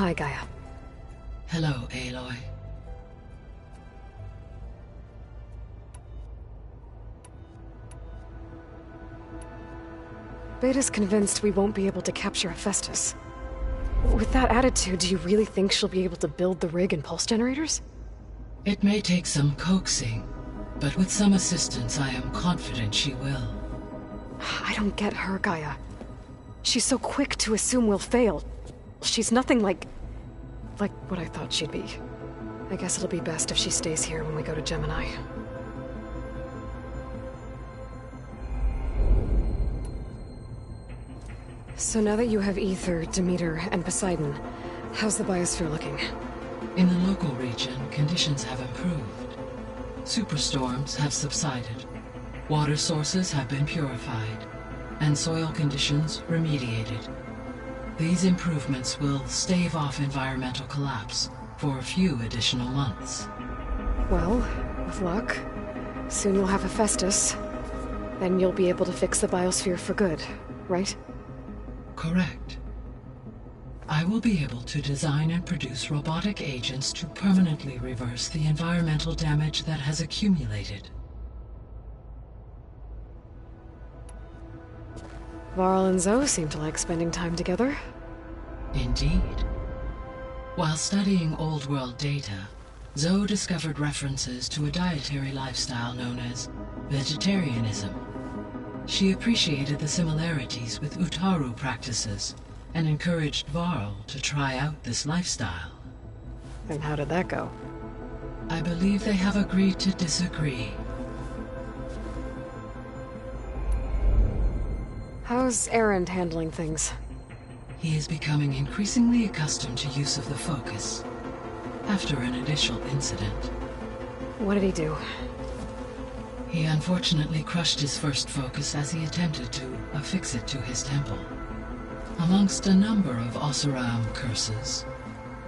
Hi, Gaia. Hello, Aloy. Beta's convinced we won't be able to capture Hephaestus. With that attitude, do you really think she'll be able to build the rig and pulse generators? It may take some coaxing, but with some assistance I am confident she will. I don't get her, Gaia. She's so quick to assume we'll fail. She's nothing like what I thought she'd be. I guess it'll be best if she stays here when we go to Gemini. So now that you have Ether, Demeter, and Poseidon, how's the biosphere looking? In the local region, conditions have improved. Superstorms have subsided. Water sources have been purified, and soil conditions remediated. These improvements will stave off environmental collapse for a few additional months. Well, with luck, soon you'll have Hephaestus. Then you'll be able to fix the biosphere for good, right? Correct. I will be able to design and produce robotic agents to permanently reverse the environmental damage that has accumulated. Varl and Zoe seem to like spending time together. Indeed. While studying Old World data, Zoe discovered references to a dietary lifestyle known as vegetarianism. She appreciated the similarities with Utaru practices and encouraged Varl to try out this lifestyle. And how did that go? I believe they have agreed to disagree. How's Erend handling things? He is becoming increasingly accustomed to use of the focus, after an initial incident. What did he do? He unfortunately crushed his first focus as he attempted to affix it to his temple. Amongst a number of Oseram curses,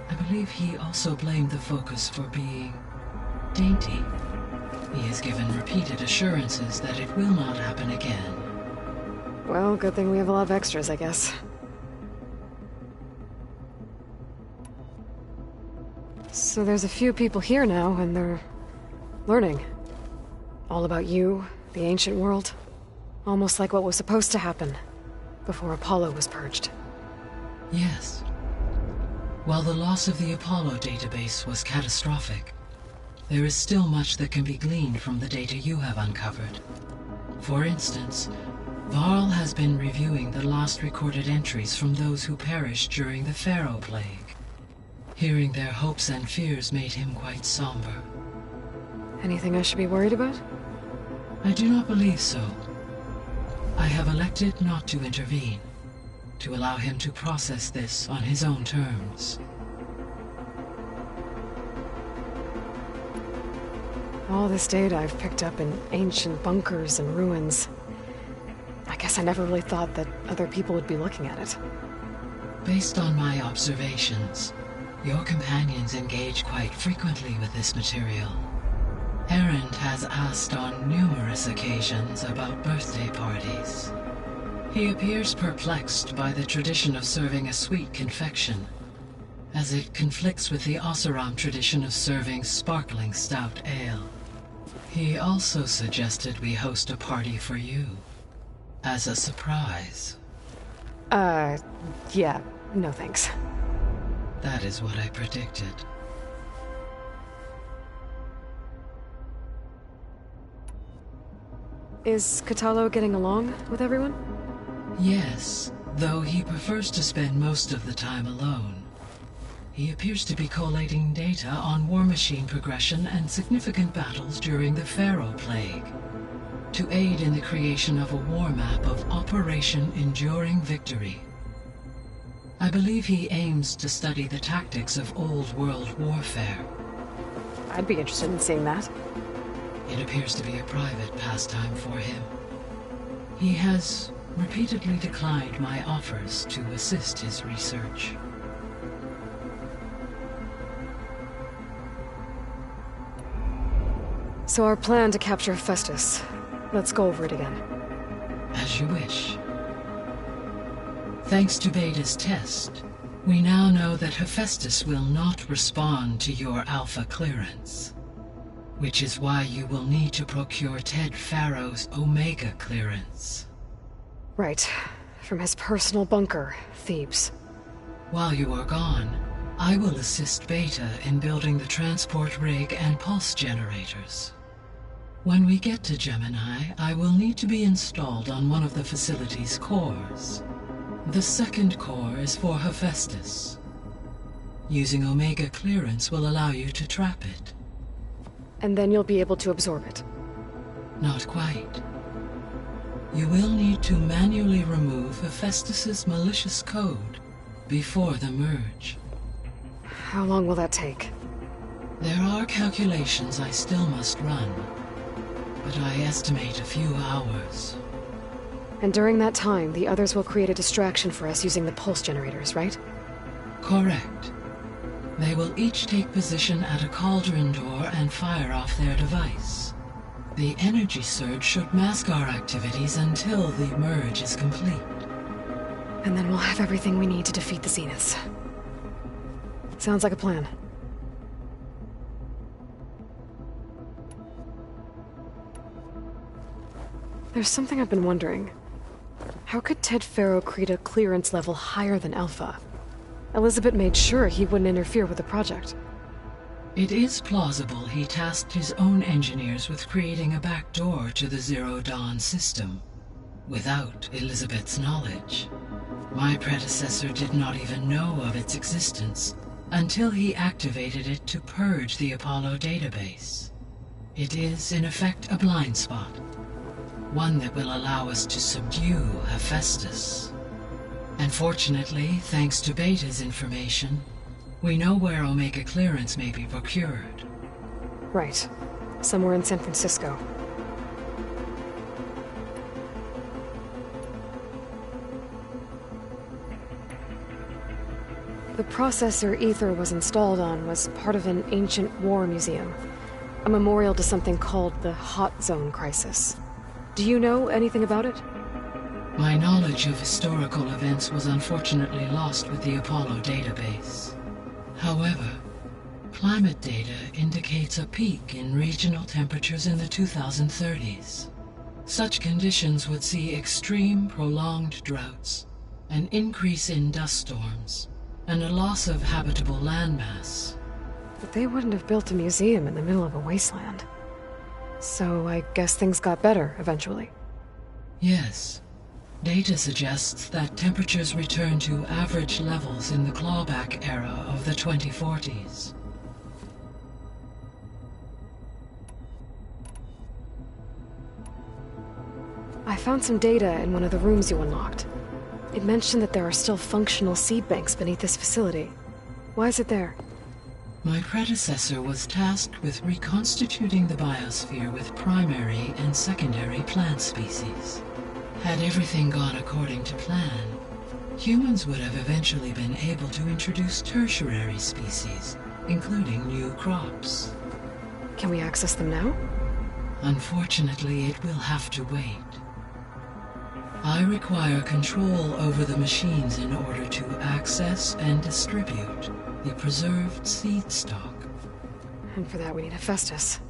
I believe he also blamed the focus for being dainty. He has given repeated assurances that it will not happen again. Well, good thing we have a lot of extras, I guess. So there's a few people here now, and they're learning. All about you, the ancient world. Almost like what was supposed to happen before Apollo was purged. Yes. While the loss of the Apollo database was catastrophic, there is still much that can be gleaned from the data you have uncovered. For instance, Varl has been reviewing the last recorded entries from those who perished during the Pharaoh Plague. Hearing their hopes and fears made him quite somber. Anything I should be worried about? I do not believe so. I have elected not to intervene, to allow him to process this on his own terms. All this data I've picked up in ancient bunkers and ruins. I guess I never really thought that other people would be looking at it. Based on my observations, your companions engage quite frequently with this material. Erend has asked on numerous occasions about birthday parties. He appears perplexed by the tradition of serving a sweet confection, as it conflicts with the Oseram tradition of serving sparkling stout ale. He also suggested we host a party for you, as a surprise. Yeah, no thanks. That is what I predicted. Is Katalo getting along with everyone? Yes, though he prefers to spend most of the time alone. He appears to be collating data on war machine progression and significant battles during the Pharaoh Plague, to aid in the creation of a war map of Operation Enduring Victory. I believe he aims to study the tactics of Old World warfare. I'd be interested in seeing that. It appears to be a private pastime for him. He has repeatedly declined my offers to assist his research. So our plan to capture Hephaestus. Let's go over it again. As you wish. Thanks to Beta's test, We now know that Hephaestus will not respond to your Alpha clearance, which is why you will need to procure Ted Farrow's Omega clearance. Right. From his personal bunker, Thebes. While you are gone, I will assist Beta in building the transport rig and pulse generators. When we get to Gemini, I will need to be installed on one of the facility's cores. The second core is for Hephaestus. Using Omega clearance will allow you to trap it. And then you'll be able to absorb it. Not quite. You will need to manually remove Hephaestus's malicious code before the merge. How long will that take? There are calculations I still must run, but I estimate a few hours. And during that time, the others will create a distraction for us using the pulse generators, right? Correct. They will each take position at a cauldron door and fire off their device. The energy surge should mask our activities until the merge is complete. And then we'll have everything we need to defeat the Zeniths. Sounds like a plan. There's something I've been wondering. How could Ted Farrow create a clearance level higher than Alpha? Elizabeth made sure he wouldn't interfere with the project. It is plausible he tasked his own engineers with creating a back door to the Zero Dawn system, without Elizabeth's knowledge. My predecessor did not even know of its existence until he activated it to purge the Apollo database. It is, in effect, a blind spot. One that will allow us to subdue Hephaestus. And fortunately, thanks to Beta's information, we know where Omega clearance may be procured. Right. Somewhere in San Francisco. The processor Ether was installed on was part of an ancient war museum. A memorial to something called the Hot Zone Crisis. Do you know anything about it? My knowledge of historical events was unfortunately lost with the Apollo database. However, climate data indicates a peak in regional temperatures in the 2030s. Such conditions would see extreme, prolonged droughts, an increase in dust storms, and a loss of habitable landmass. But they wouldn't have built a museum in the middle of a wasteland. So I guess things got better eventually. Yes. Data suggests that temperatures return to average levels in the clawback era of the 2040s. I found some data in one of the rooms you unlocked. It mentioned that there are still functional seed banks beneath this facility. Why is it there? My predecessor was tasked with reconstituting the biosphere with primary and secondary plant species. Had everything gone according to plan, humans would have eventually been able to introduce tertiary species, including new crops. Can we access them now? Unfortunately, it will have to wait. I require control over the machines in order to access and distribute the preserved seed stock. And for that we need Hephaestus.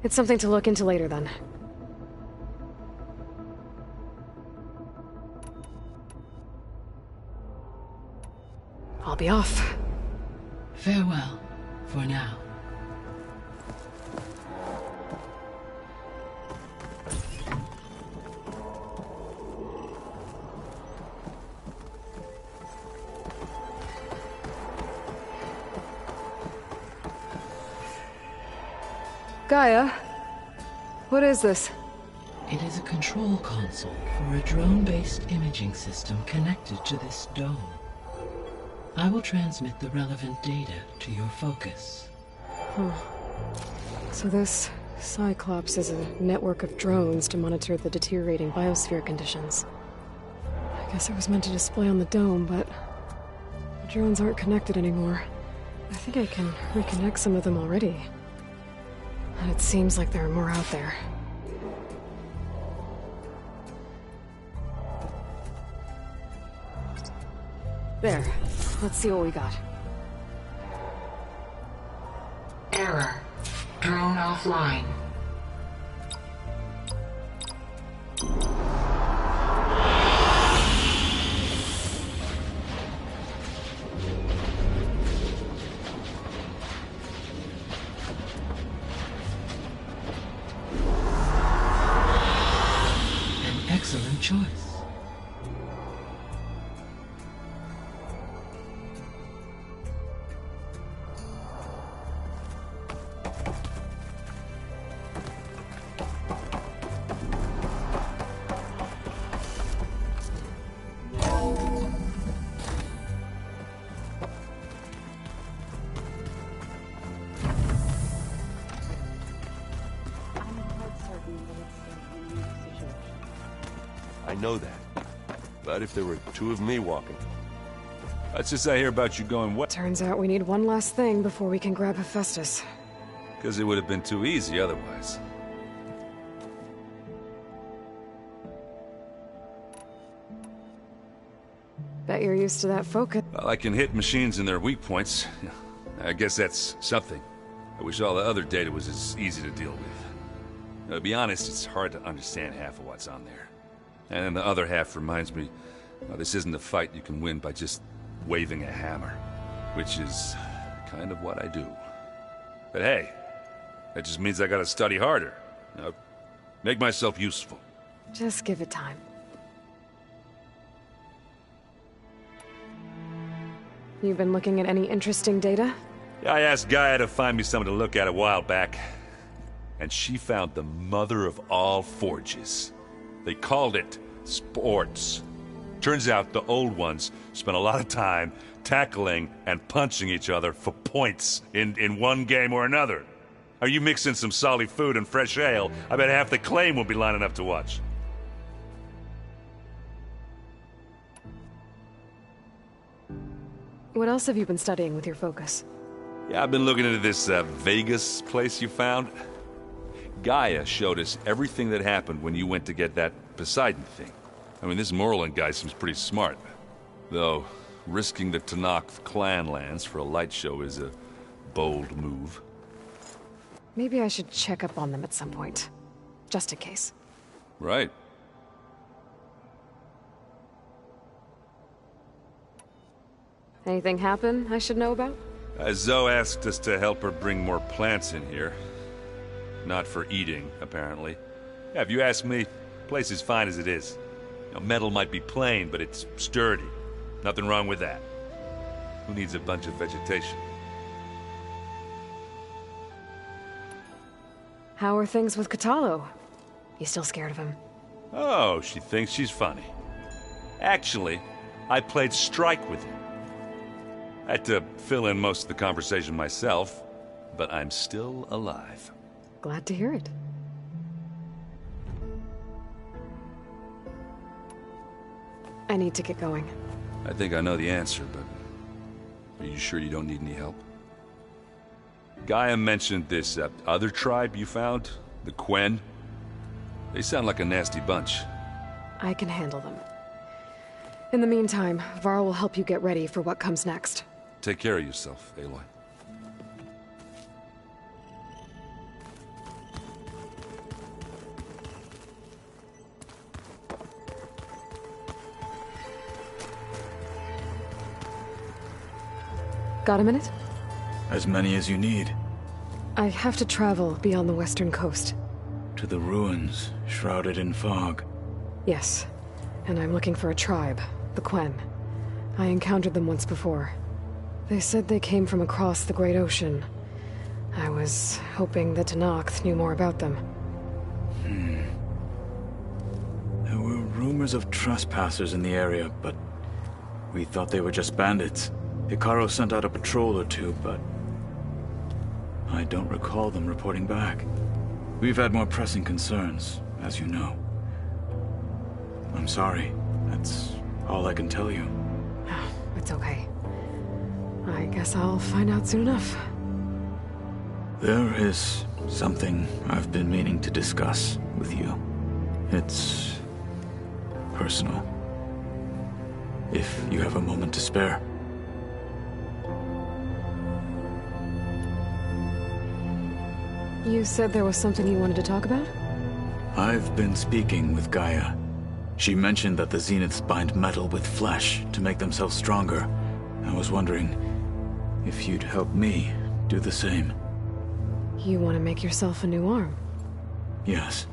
It's something to look into later then. I'll be off. Farewell, for now. Gaia? What is this? It is a control console for a drone-based imaging system connected to this dome. I will transmit the relevant data to your focus. Huh. So this Cyclops is a network of drones to monitor the deteriorating biosphere conditions. I guess it was meant to display on the dome, but the drones aren't connected anymore. I think I can reconnect some of them already. And it seems like there are more out there. There. Let's see what we got. Error. Drone offline. An excellent choice. I know that. But if there were two of me walking... That's just I hear about you going what? Turns out we need one last thing before we can grab Hephaestus. Because it would have been too easy otherwise. Bet you're used to that focus. Well, I can hit machines in their weak points. I guess that's something. I wish all the other data was as easy to deal with. To be honest, it's hard to understand half of what's on there. And then the other half reminds me, well, this isn't a fight you can win by just waving a hammer. Which is kind of what I do. But hey, that just means I gotta study harder. Make myself useful. Just give it time. You've been looking at any interesting data? I asked Gaia to find me something to look at a while back. And she found the mother of all forges. They called it sports. Turns out the old ones spent a lot of time tackling and punching each other for points in one game or another. Are you mixing some solid food and fresh ale? I bet half the claim will be lining up to watch. What else have you been studying with your focus? Yeah, I've been looking into this Vegas place you found. Gaia showed us everything that happened when you went to get that Poseidon thing. I mean, this Merlin guy seems pretty smart. Though, risking the Tenakth clan lands for a light show is a bold move. Maybe I should check up on them at some point. Just in case. Right. Anything happen I should know about? Zoe asked us to help her bring more plants in here. Not for eating, apparently. Yeah, if you ask me, the place is fine as it is. Metal might be plain, but it's sturdy. Nothing wrong with that. Who needs a bunch of vegetation? How are things with Katalo? You still scared of him? Oh, she thinks she's funny. Actually, I played strike with him. I had to fill in most of the conversation myself, but I'm still alive. Glad to hear it. I need to get going. I think I know the answer, but are you sure you don't need any help? Gaia mentioned this other tribe you found, the Quen. They sound like a nasty bunch. I can handle them. In the meantime, Varl will help you get ready for what comes next. Take care of yourself, Aloy. Got a minute? As many as you need. I have to travel beyond the western coast. To the ruins, shrouded in fog. Yes, and I'm looking for a tribe, the Quen. I encountered them once before. They said they came from across the Great Ocean. I was hoping the Tenakth knew more about them. There were rumors of trespassers in the area, but we thought they were just bandits. Hikaru sent out a patrol or two, but I don't recall them reporting back. We've had more pressing concerns, as you know. I'm sorry. That's all I can tell you. It's okay. I guess I'll find out soon enough. There is something I've been meaning to discuss with you. It's personal. if you have a moment to spare. You said there was something you wanted to talk about? I've been speaking with Gaia. She mentioned that the Zeniths bind metal with flesh to make themselves stronger. I was wondering if you'd help me do the same. You want to make yourself a new arm? Yes.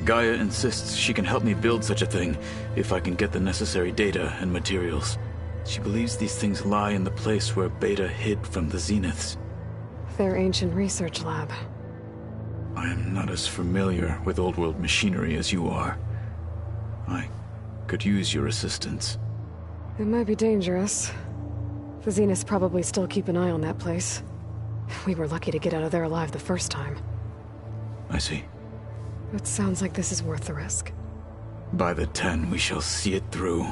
Gaia insists she can help me build such a thing if I can get the necessary data and materials. She believes these things lie in the place where Beta hid from the Zeniths. Their ancient research lab. I am not as familiar with old-world machinery as you are. I could use your assistance. It might be dangerous. The Zeniths probably still keep an eye on that place. We were lucky to get out of there alive the first time. I see. It sounds like this is worth the risk. By the 10, we shall see it through.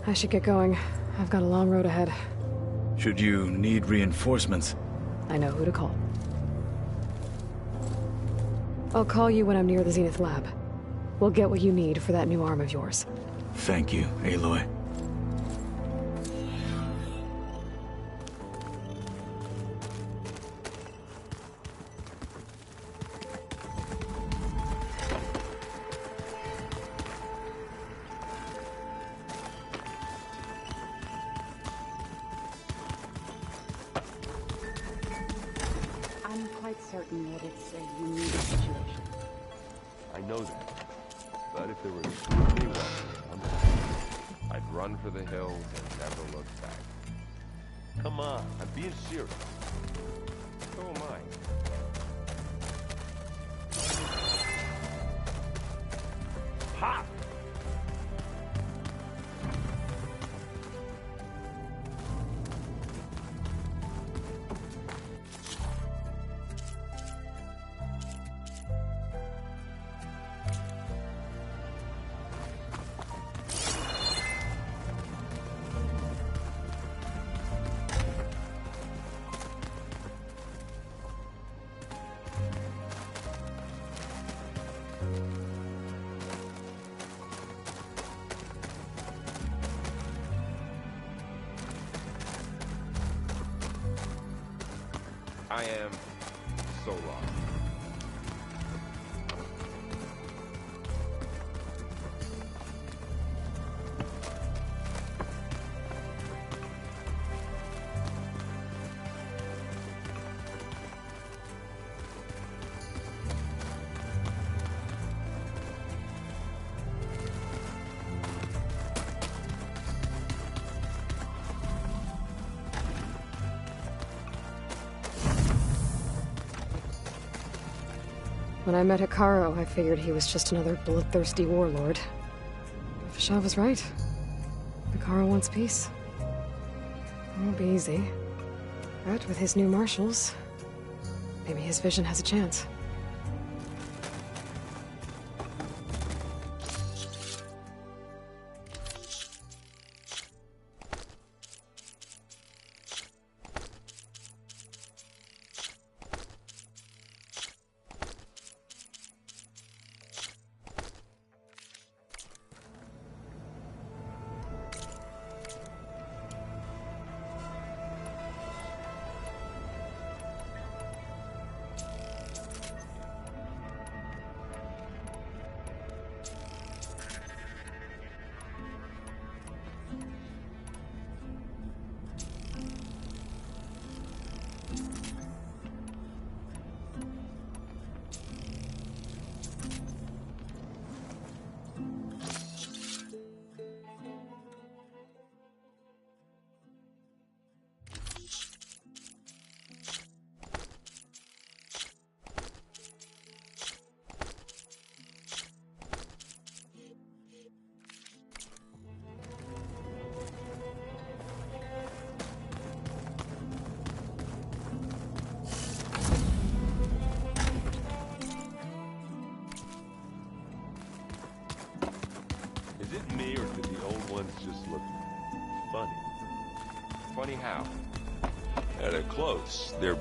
I should get going. I've got a long road ahead. Should you need reinforcements? I know who to call. I'll call you when I'm near the Zenith lab. We'll get what you need for that new arm of yours. Thank you, Aloy. I'm quite certain that it's a unique situation. I know that. But if there was a me walking around, I'd run for the hills and never look back. Come on, I'm being serious. So am I. Ha! I am so lost. When I met Hikaru, I figured he was just another bloodthirsty warlord. But Fasha was right. Hikaru wants peace. It won't be easy. But with his new marshals, maybe his vision has a chance. Is it me, or do the old ones just look funny? Funny how? They're close. They're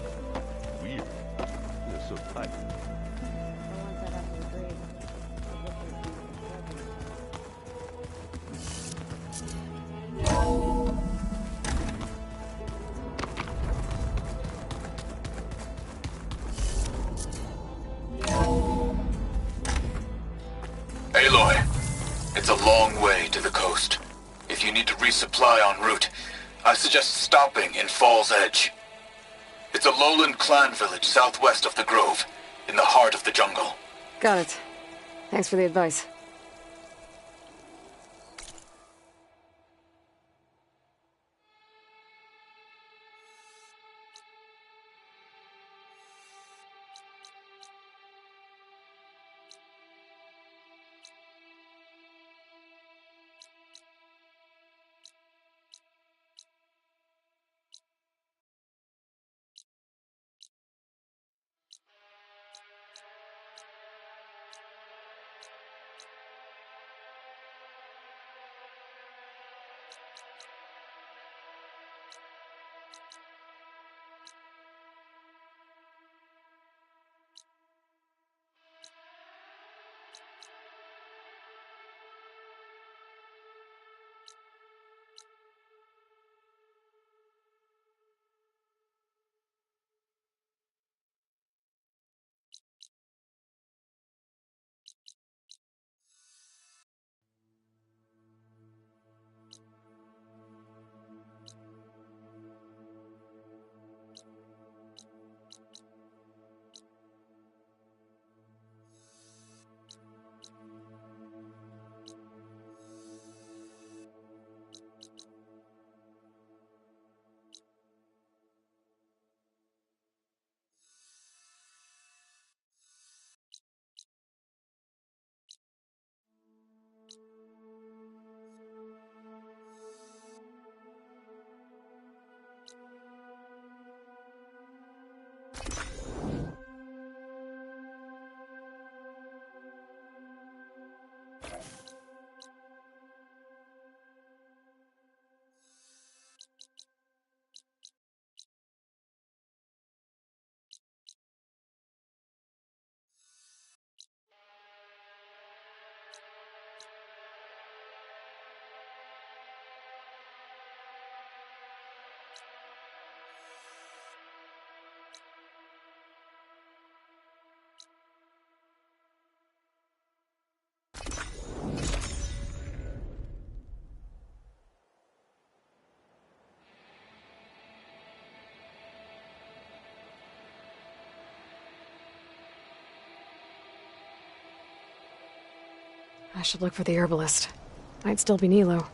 weird. They're so tight. The ones that have the grade. It looks like Aloy, it's a long way to the coast. If you need to resupply en route, I suggest stopping in Fall's Edge. It's a lowland clan village southwest of the Grove, in the heart of the jungle. Got it. Thanks for the advice. I should look for the herbalist. Might still be Nilo.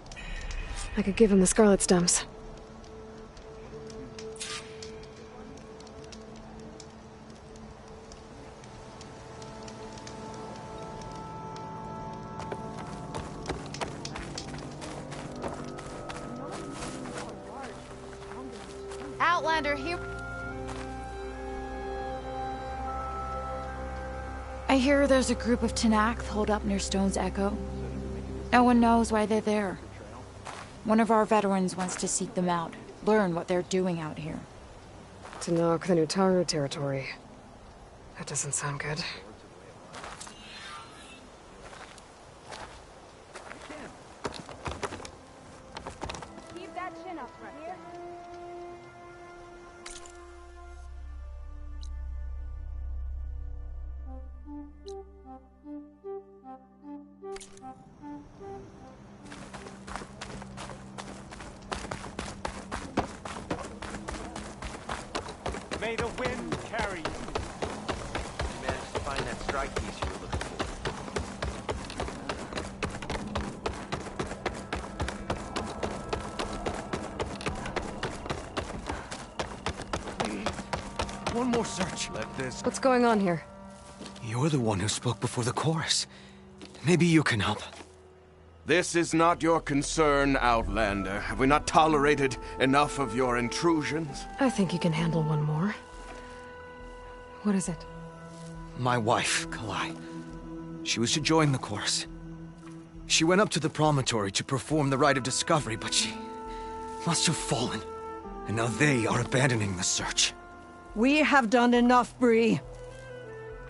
I could give him the scarlet stems. Outlander, here. I hear there's a group of Tenakth holed up near Stone's Echo. No one knows why they're there. One of our veterans wants to seek them out, learn what they're doing out here. To knock the Nutaru territory. That doesn't sound good. keep that chin up right here. May the wind carry you. You managed to find that strike piece you were looking for. One more search. Let this... What's going on here? You're the one who spoke before the chorus. Maybe you can help. This is not your concern, Outlander. Have we not tolerated enough of your intrusions? I think you can handle one more. What is it? My wife, Kalai. She was to join the chorus. She went up to the promontory to perform the rite of discovery, but she must have fallen. And now they are abandoning the search. We have done enough, Bree.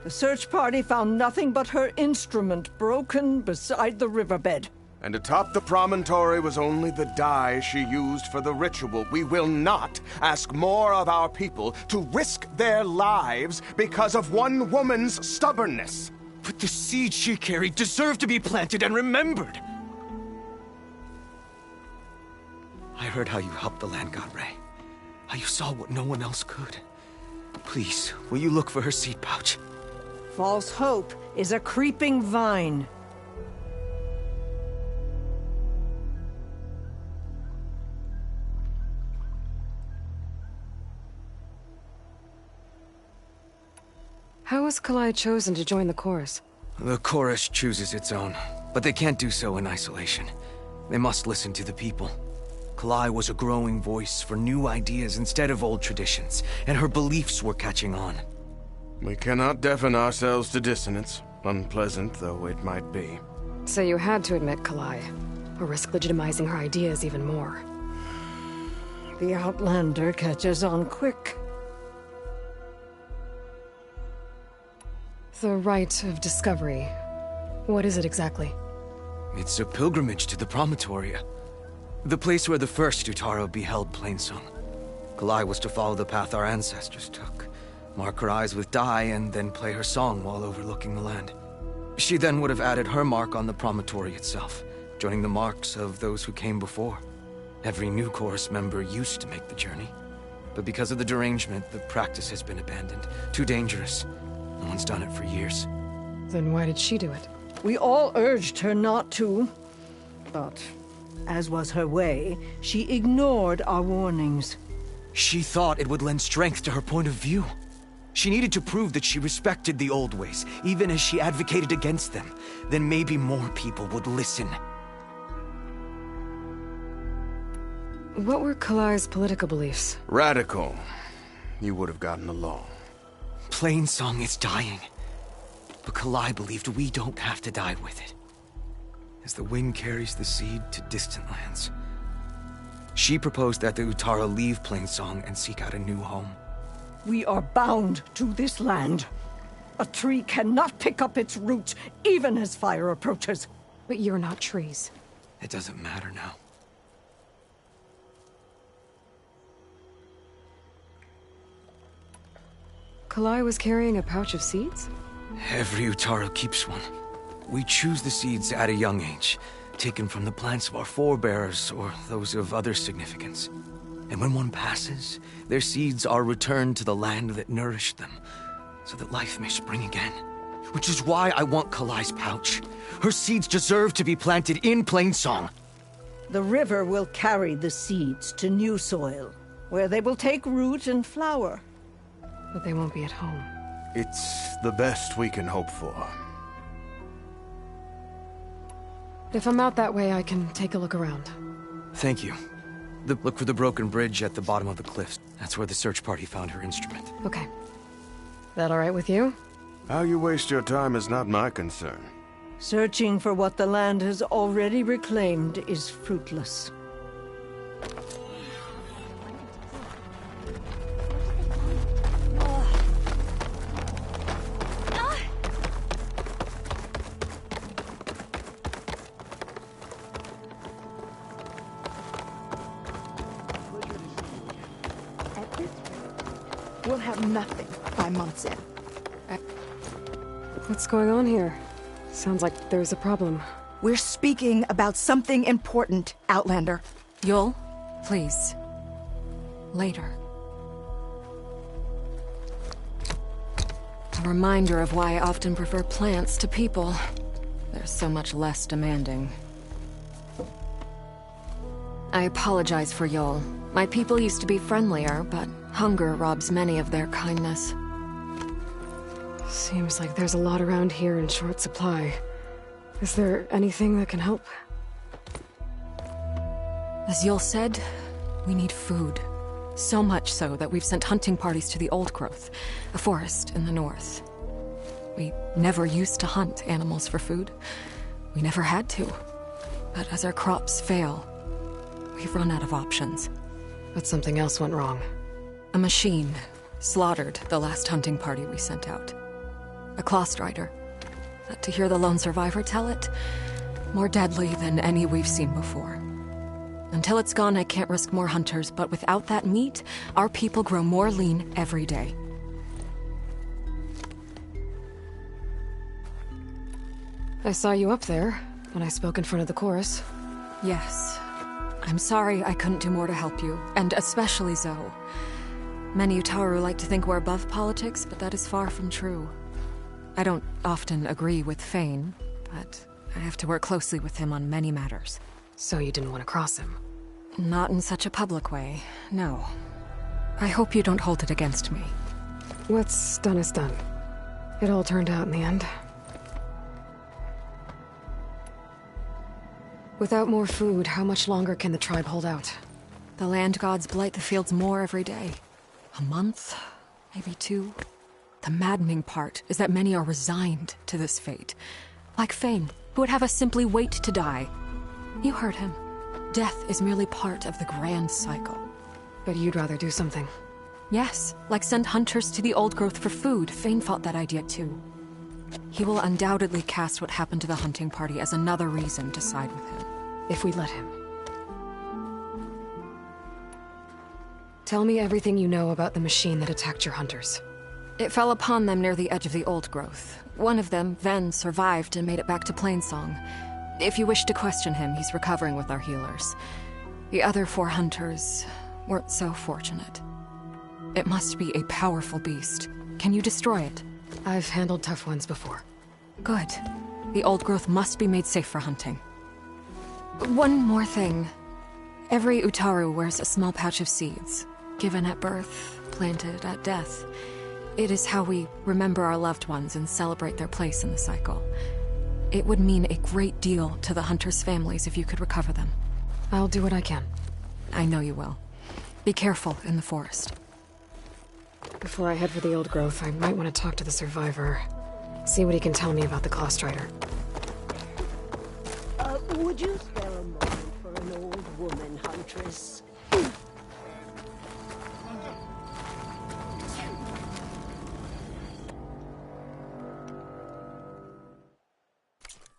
The search party found nothing but her instrument broken beside the riverbed. And atop the promontory was only the dye she used for the ritual. We will not ask more of our people to risk their lives because of one woman's stubbornness. But the seeds she carried deserve to be planted and remembered. I heard how you helped the land god Ray. How you saw what no one else could. Please, will you look for her seed pouch? False hope is a creeping vine. How was Kalai chosen to join the chorus? The chorus chooses its own, but they can't do so in isolation. They must listen to the people. Kalai was a growing voice for new ideas instead of old traditions, and her beliefs were catching on. We cannot deafen ourselves to dissonance, unpleasant though it might be. So you had to admit Kalai, or risk legitimizing her ideas even more. The Outlander catches on quick. The Rite of Discovery. What is it exactly? It's a pilgrimage to the promontory. The place where the first Utaro beheld Plainsong. Kalai was to follow the path our ancestors took. Mark her eyes with dye and then play her song while overlooking the land. She then would have added her mark on the promontory itself, joining the marks of those who came before. Every new chorus member used to make the journey. But because of the derangement, the practice has been abandoned. Too dangerous. No one's done it for years. Then why did she do it? We all urged her not to, but as was her way, she ignored our warnings. She thought it would lend strength to her point of view. She needed to prove that she respected the old ways, even as she advocated against them. Then maybe more people would listen. What were Kalai's political beliefs? Radical. You would have gotten along. Plainsong is dying. But Kalai believed we don't have to die with it. As the wind carries the seed to distant lands. She proposed that the Utara leave Plainsong and seek out a new home. We are bound to this land. A tree cannot pick up its roots, even as fire approaches. But you're not trees. It doesn't matter now. Kalai was carrying a pouch of seeds? Every Utaro keeps one. We choose the seeds at a young age, taken from the plants of our forebears or those of other significance. And when one passes, their seeds are returned to the land that nourished them, so that life may spring again. Which is why I want Kalai's pouch. Her seeds deserve to be planted in Plainsong. The river will carry the seeds to new soil, where they will take root and flower. But they won't be at home. It's the best we can hope for. If I'm out that way, I can take a look around. Thank you. Look for the broken bridge at the bottom of the cliffs. That's where the search party found her instrument. Okay. That all right with you? How you waste your time is not my concern. Searching for what the land has already reclaimed is fruitless. We'll have nothing by month's end. What's going on here? Sounds like there's a problem. We're speaking about something important, Outlander. Yul, please. Later. A reminder of why I often prefer plants to people. They're so much less demanding. I apologize for Yul. My people used to be friendlier, but hunger robs many of their kindness. Seems like there's a lot around here in short supply. Is there anything that can help? As Yul said, we need food. So much so that we've sent hunting parties to the Old Growth, a forest in the north. We never used to hunt animals for food. We never had to. But as our crops fail, we've run out of options. But something else went wrong. A machine slaughtered the last hunting party we sent out. A claw strider. But to hear the lone survivor tell it, more deadly than any we've seen before. Until it's gone, I can't risk more hunters, but without that meat, our people grow more lean every day. I saw you up there when I spoke in front of the chorus. Yes. I'm sorry I couldn't do more to help you, and especially Zoe. Many Utaru like to think we're above politics, but that is far from true. I don't often agree with Fane, but I have to work closely with him on many matters. So you didn't want to cross him? Not in such a public way, no. I hope you don't hold it against me. What's done is done. It all turned out in the end. Without more food, how much longer can the tribe hold out? The land gods blight the fields more every day. A month? Maybe 2? The maddening part is that many are resigned to this fate. Like Fane, who would have us simply wait to die. You heard him. Death is merely part of the grand cycle. But you'd rather do something. Yes, like send hunters to the old growth for food. Fane fought that idea too. He will undoubtedly cast what happened to the hunting party as another reason to side with him. If we let him. Tell me everything you know about the machine that attacked your hunters. It fell upon them near the edge of the old growth. One of them, Ven, survived and made it back to Plainsong. If you wish to question him, he's recovering with our healers. The other 4 hunters weren't so fortunate. It must be a powerful beast. Can you destroy it? I've handled tough ones before. Good. The old growth must be made safe for hunting. One more thing. Every Utaru wears a small pouch of seeds, given at birth, planted at death. It is how we remember our loved ones and celebrate their place in the cycle. It would mean a great deal to the hunters' families if you could recover them. I'll do what I can. I know you will. Be careful in the forest. Before I head for the old growth, I might want to talk to the survivor. See what he can tell me about the Claw Strider. Would you spare a moment for an old woman, Huntress?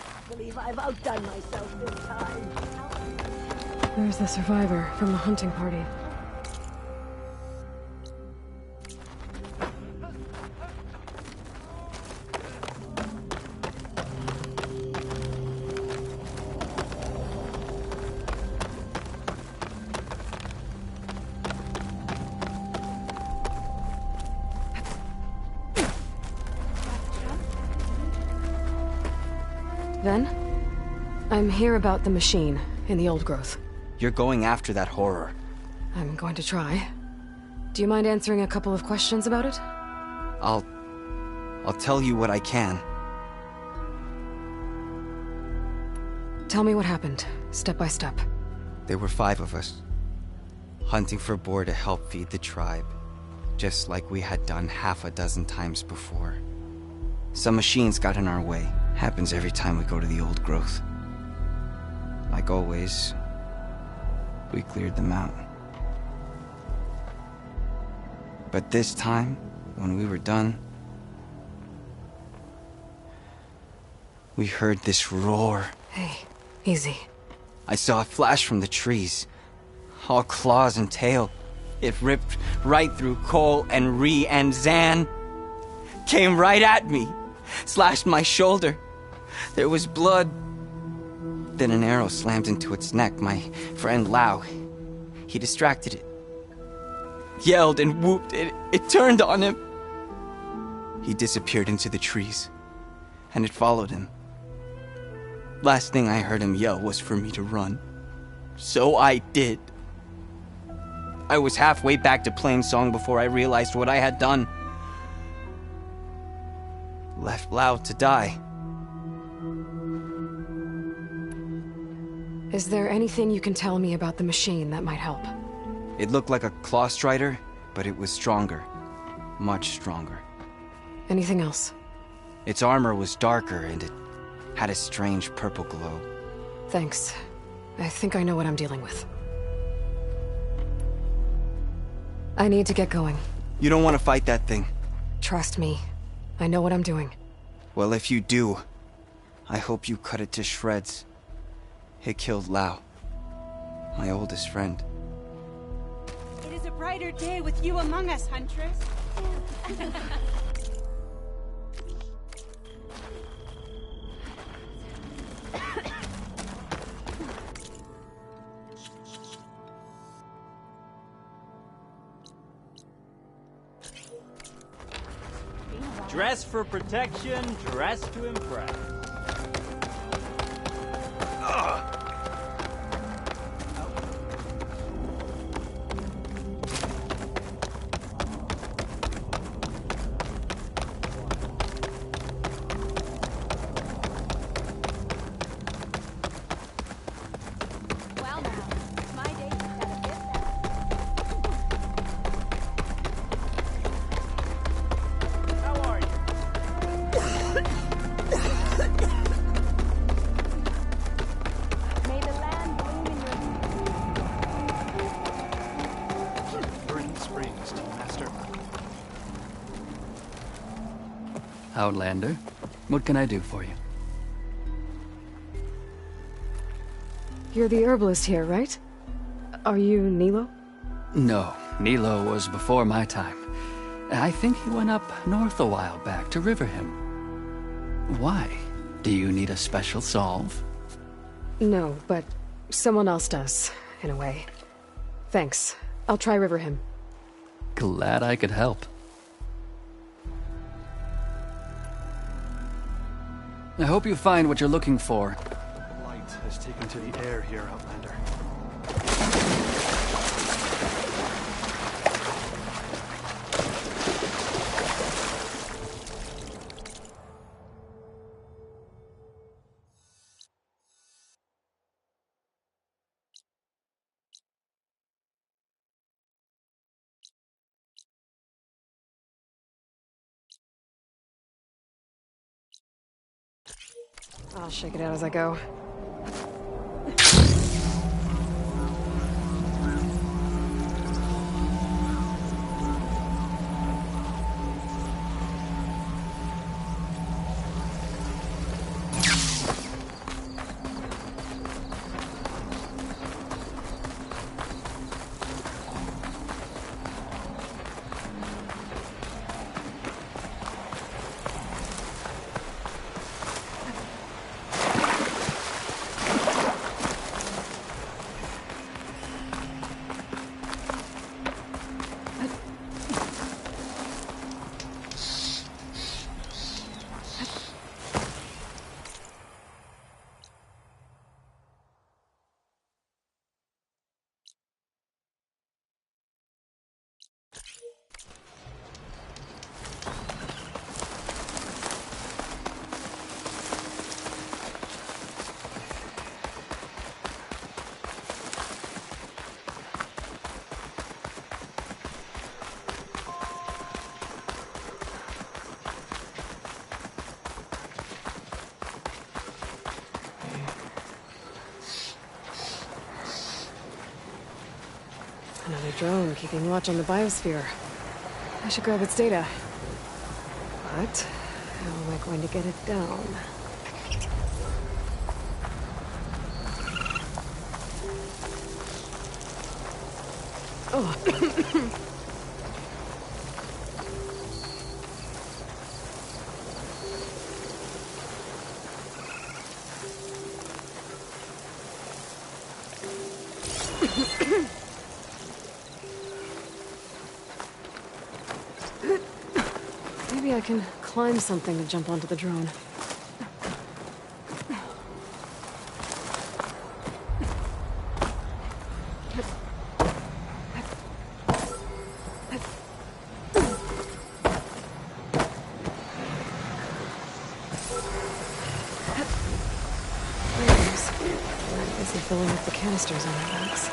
I believe I've outdone myself this time. There's the survivor from the hunting party. Ven? I'm here about the machine in the old growth. You're going after that horror. I'm going to try. Do you mind answering a couple of questions about it? I'll tell you what I can. Tell me what happened, step by step. There were 5 of us, hunting for boar to help feed the tribe, just like we had done half a dozen times before. Some machines got in our way. Happens every time we go to the old growth. Like always, we cleared them out. But this time, when we were done, we heard this roar. Hey, easy. I saw it flash from the trees, all claws and tail. It ripped right through Cole and Ree, and Zan came right at me, slashed my shoulder. There was blood. Then an arrow slammed into its neck. My friend Lau, he distracted it. Yelled and whooped. It turned on him. He disappeared into the trees, and it followed him. Last thing I heard him yell was for me to run. So I did. I was halfway back to Plainsong before I realized what I had done. Left Lau to die. Is there anything you can tell me about the machine that might help? It looked like a claw strider, but it was stronger. Much stronger. Anything else? Its armor was darker, and it had a strange purple glow. Thanks. I think I know what I'm dealing with. I need to get going. You don't want to fight that thing. Trust me. I know what I'm doing. Well, if you do, I hope you cut it to shreds. It killed Lao, my oldest friend. It is a brighter day with you among us, Huntress. Dress for protection, dress to impress. Outlander, what can I do for you? You're the herbalist here, right? Are you Nilo? No, Nilo was before my time. I think he went up north a while back to Riverham. Why? Do you need a special solve? No, but someone else does, in a way. Thanks. I'll try Riverham. Glad I could help. I hope you find what you're looking for. Light has taken to the air here, Outlander. I'll shake it out as I go. Another drone keeping watch on the biosphere. I should grab its data. But how am I going to get it down? Oh. Maybe I can climb something to jump onto the drone. Busy filling up the canisters on my backs.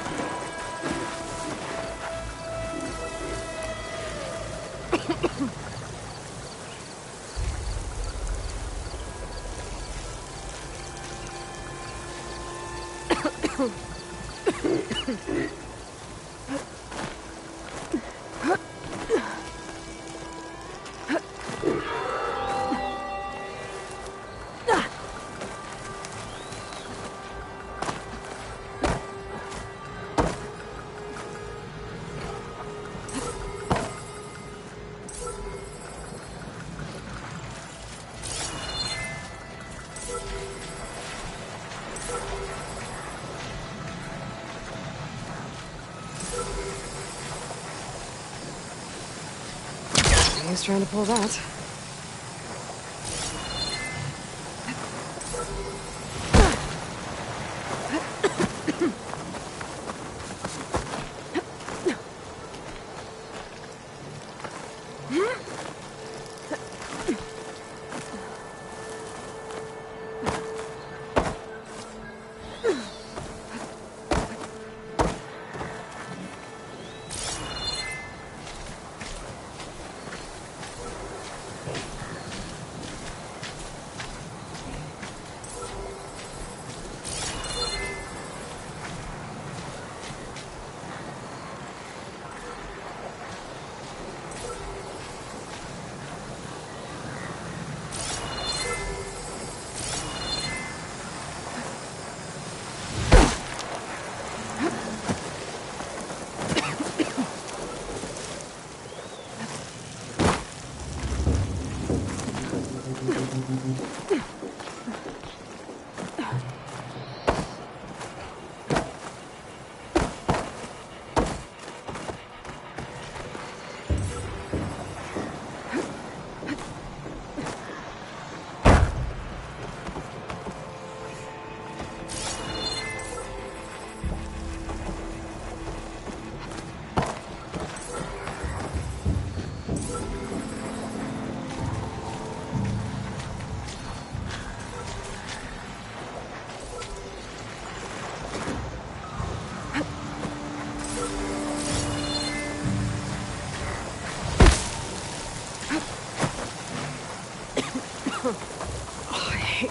No use trying to pull that.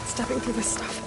Stepping through this stuff.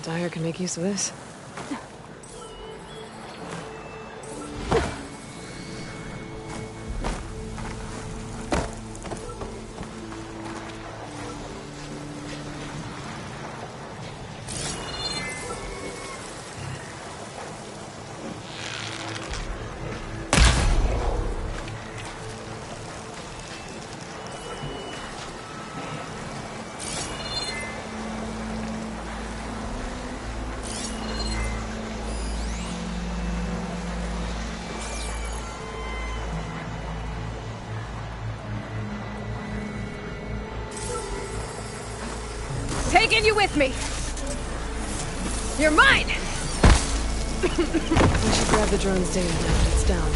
Dyer can make use of this. Taking you with me! You're mine! We should grab the drone's data now that it's down.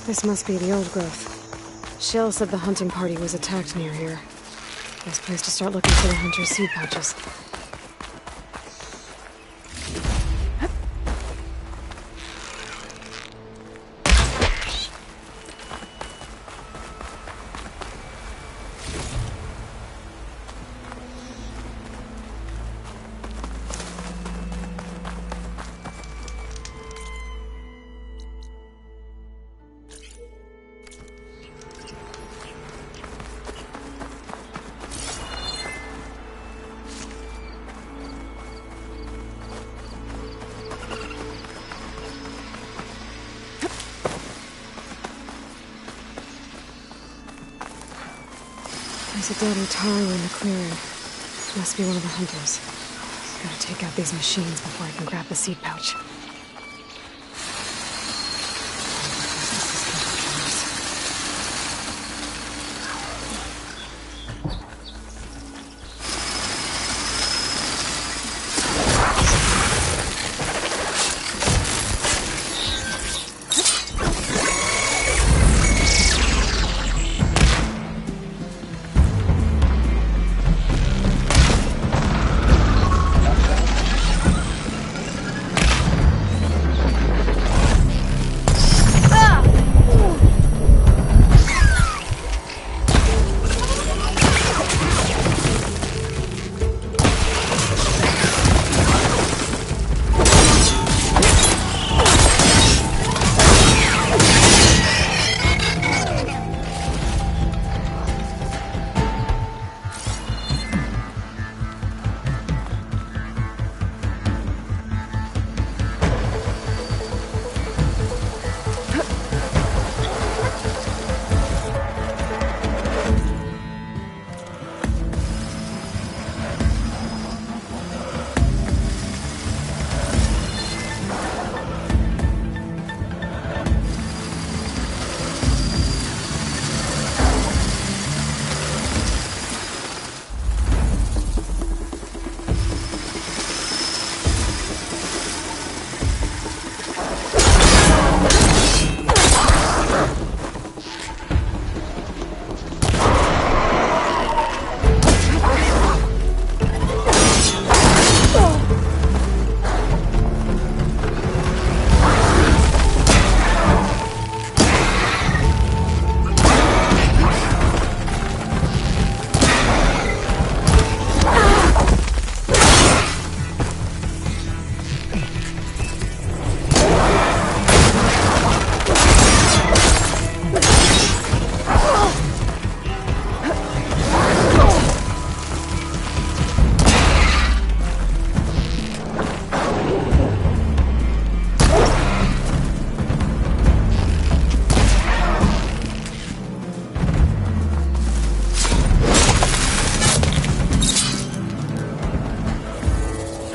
This must be the old growth. Shell said the hunting party was attacked near here. Best place to start looking for the hunter's seed pouches. There's a dead Otaro in the clearing. Must be one of the hunters. Gotta take out these machines before I can grab the seed pouch.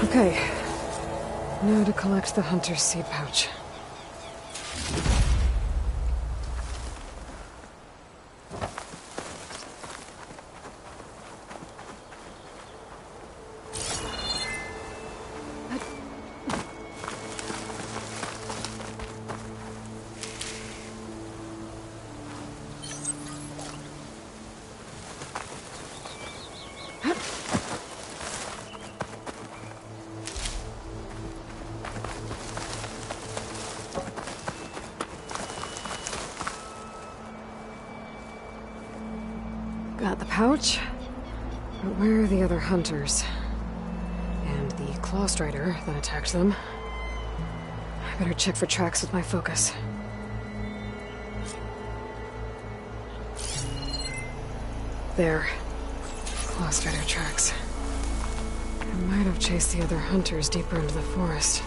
Okay. Now to collect the hunter's seed pouch. Got the pouch, but where are the other hunters? And Claw Strider that attacked them. I better check for tracks with my focus. There. Claw Strider tracks. I might have chased the other hunters deeper into the forest.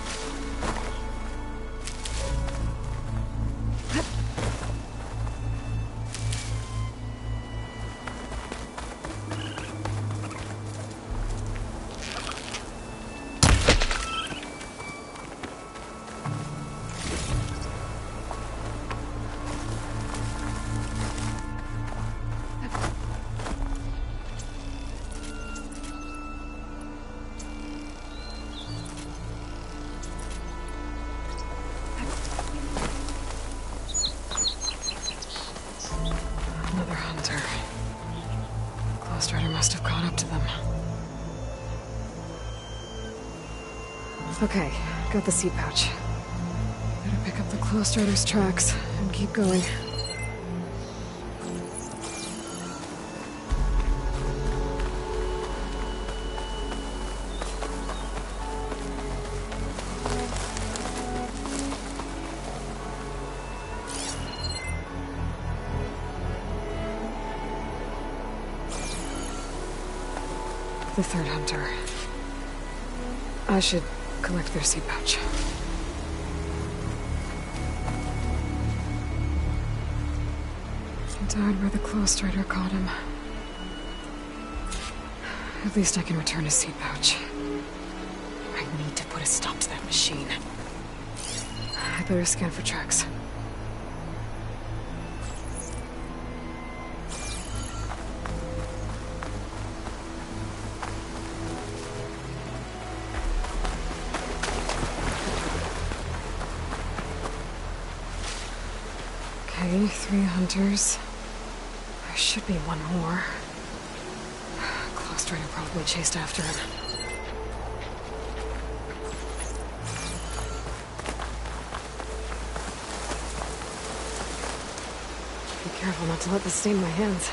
Okay, got the seat pouch. Better pick up the Claw Strider's tracks and keep going. The third hunter. I should collect their seat pouch. He died where the Claw Strider caught him. At least I can return his seat pouch. I need to put a stop to that machine. I better scan for tracks. Okay, 3 hunters. There should be one more. Claw Strider probably chased after him. Be careful not to let this stain my hands.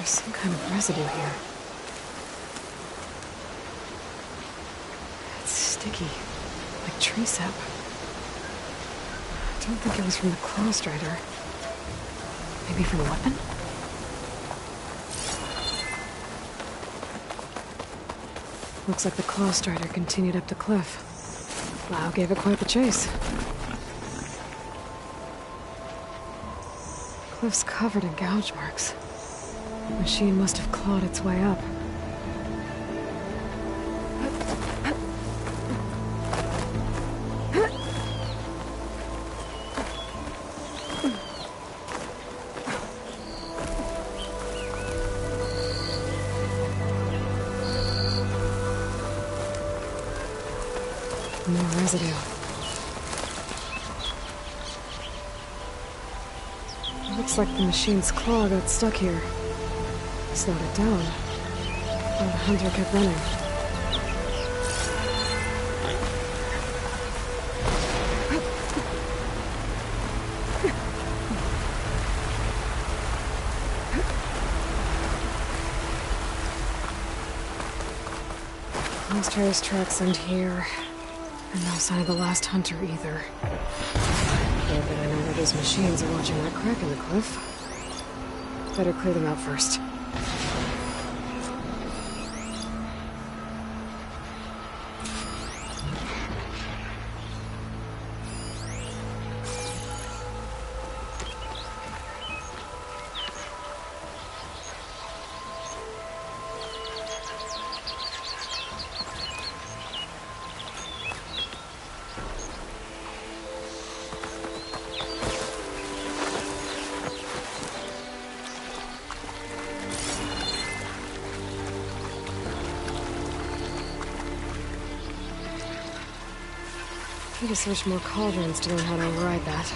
There's some kind of residue here. It's sticky, like tree sap. I don't think it was from the Claw Strider. Maybe from a weapon? Looks like the Claw Strider continued up the cliff. Lau gave it quite the chase. Cliff's covered in gouge marks. The machine must have clawed its way up. More residue. It looks like the machine's claw got stuck here. Slowed it down. While the hunter kept running. Claw Strider's tracks end here. And no sign of the last hunter either. Yeah, but I know that those machines are watching that crack in the cliff. Better clear them out first. Need to search more cauldrons to learn how to override that.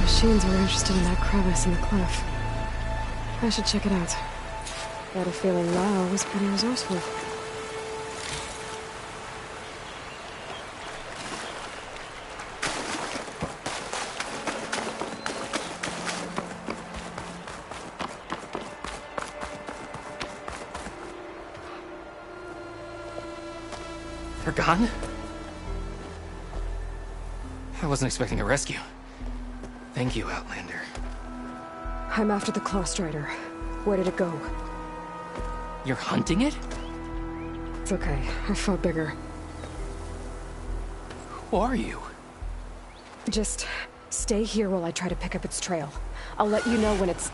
Machines were interested in that crevice in the cliff. I should check it out. Got a feeling Lao was pretty resourceful. They're gone? I wasn't expecting a rescue. Thank you, Outlander. I'm after the Claw Strider. Where did it go? You're hunting it? It's okay. I fought bigger. Who are you? Just stay here while I try to pick up its trail. I'll let you know when it's...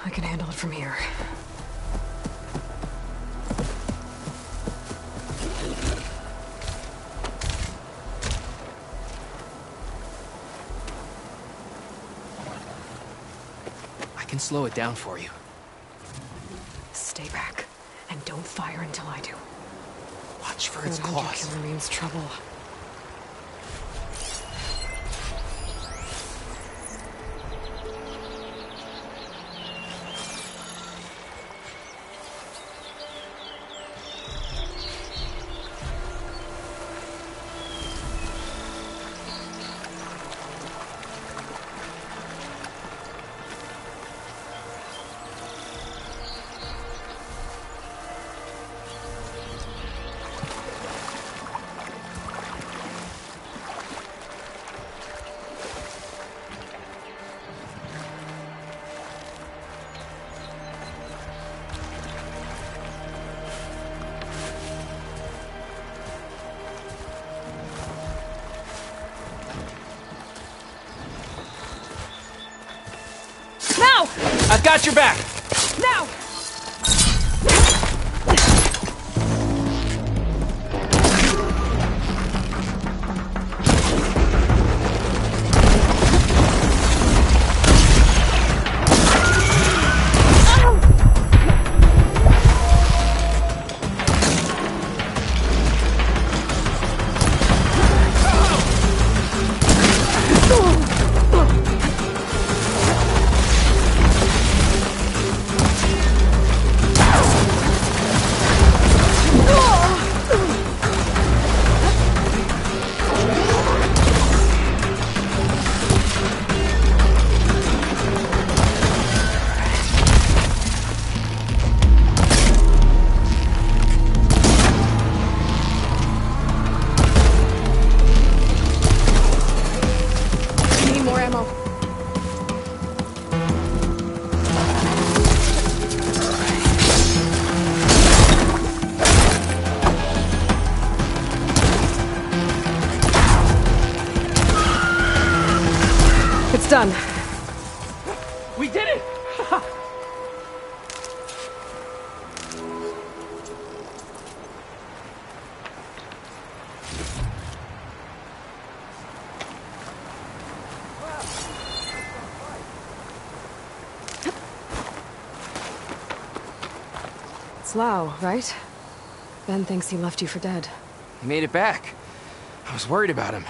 I can handle it from here. I can slow it down for you. Stay back, and don't fire until I do. Watch for its That claws. hunter killer means trouble. I've got your back! Now! It's done. We did it! It's Lao, right? Ben thinks he left you for dead. He made it back. I was worried about him.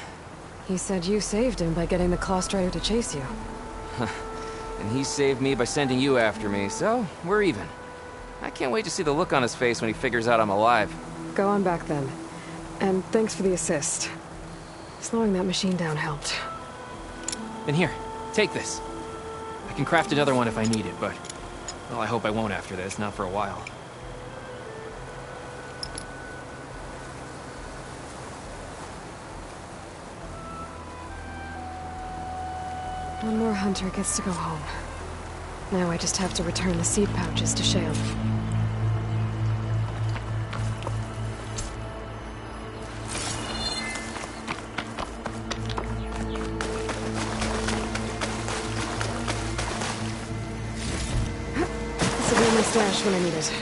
He said you saved him by getting the Claw Strider to chase you. And he saved me by sending you after me, so we're even. I can't wait to see the look on his face when he figures out I'm alive. Go on back then. And thanks for the assist. Slowing that machine down helped. Then here, take this. I can craft another one if I need it, but... well, I hope I won't after this, not for a while. One more hunter gets to go home. Now I just have to return the seed pouches to Shale. This will be in my stash when I need it.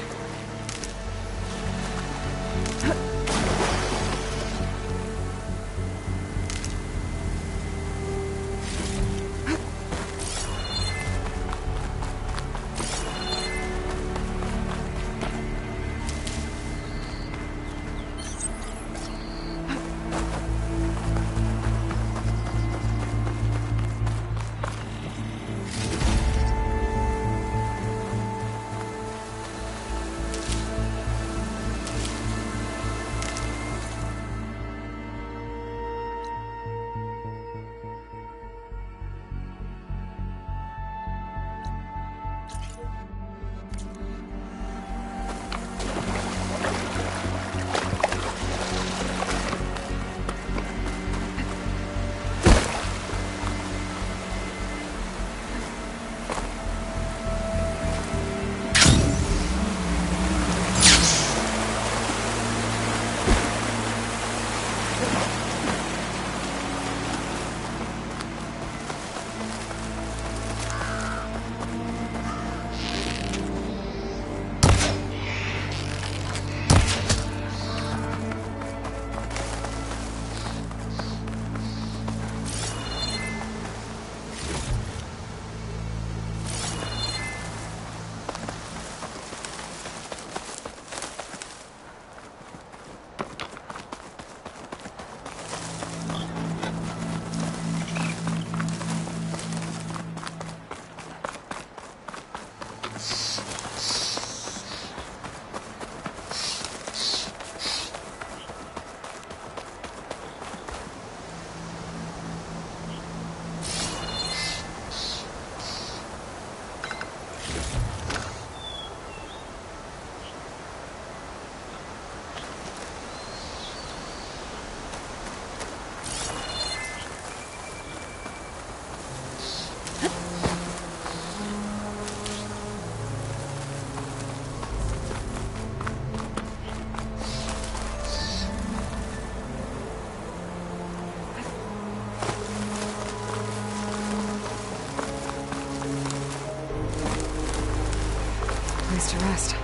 place to rest.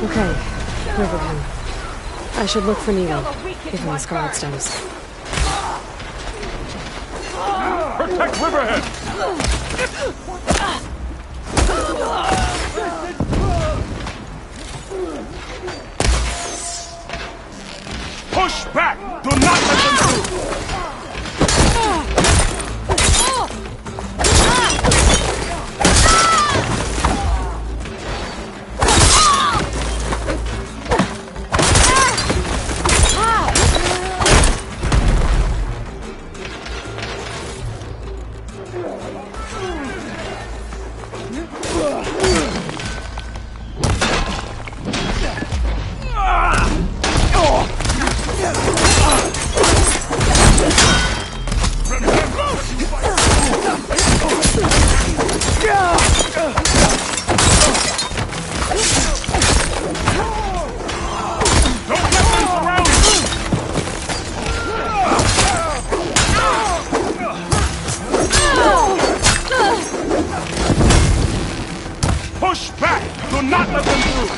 Okay, Riverhand. I should look for Neo, give him the Scarlet Stones. Protect Riverhead! Push back! Do not let them through! Push back! Do not let them through!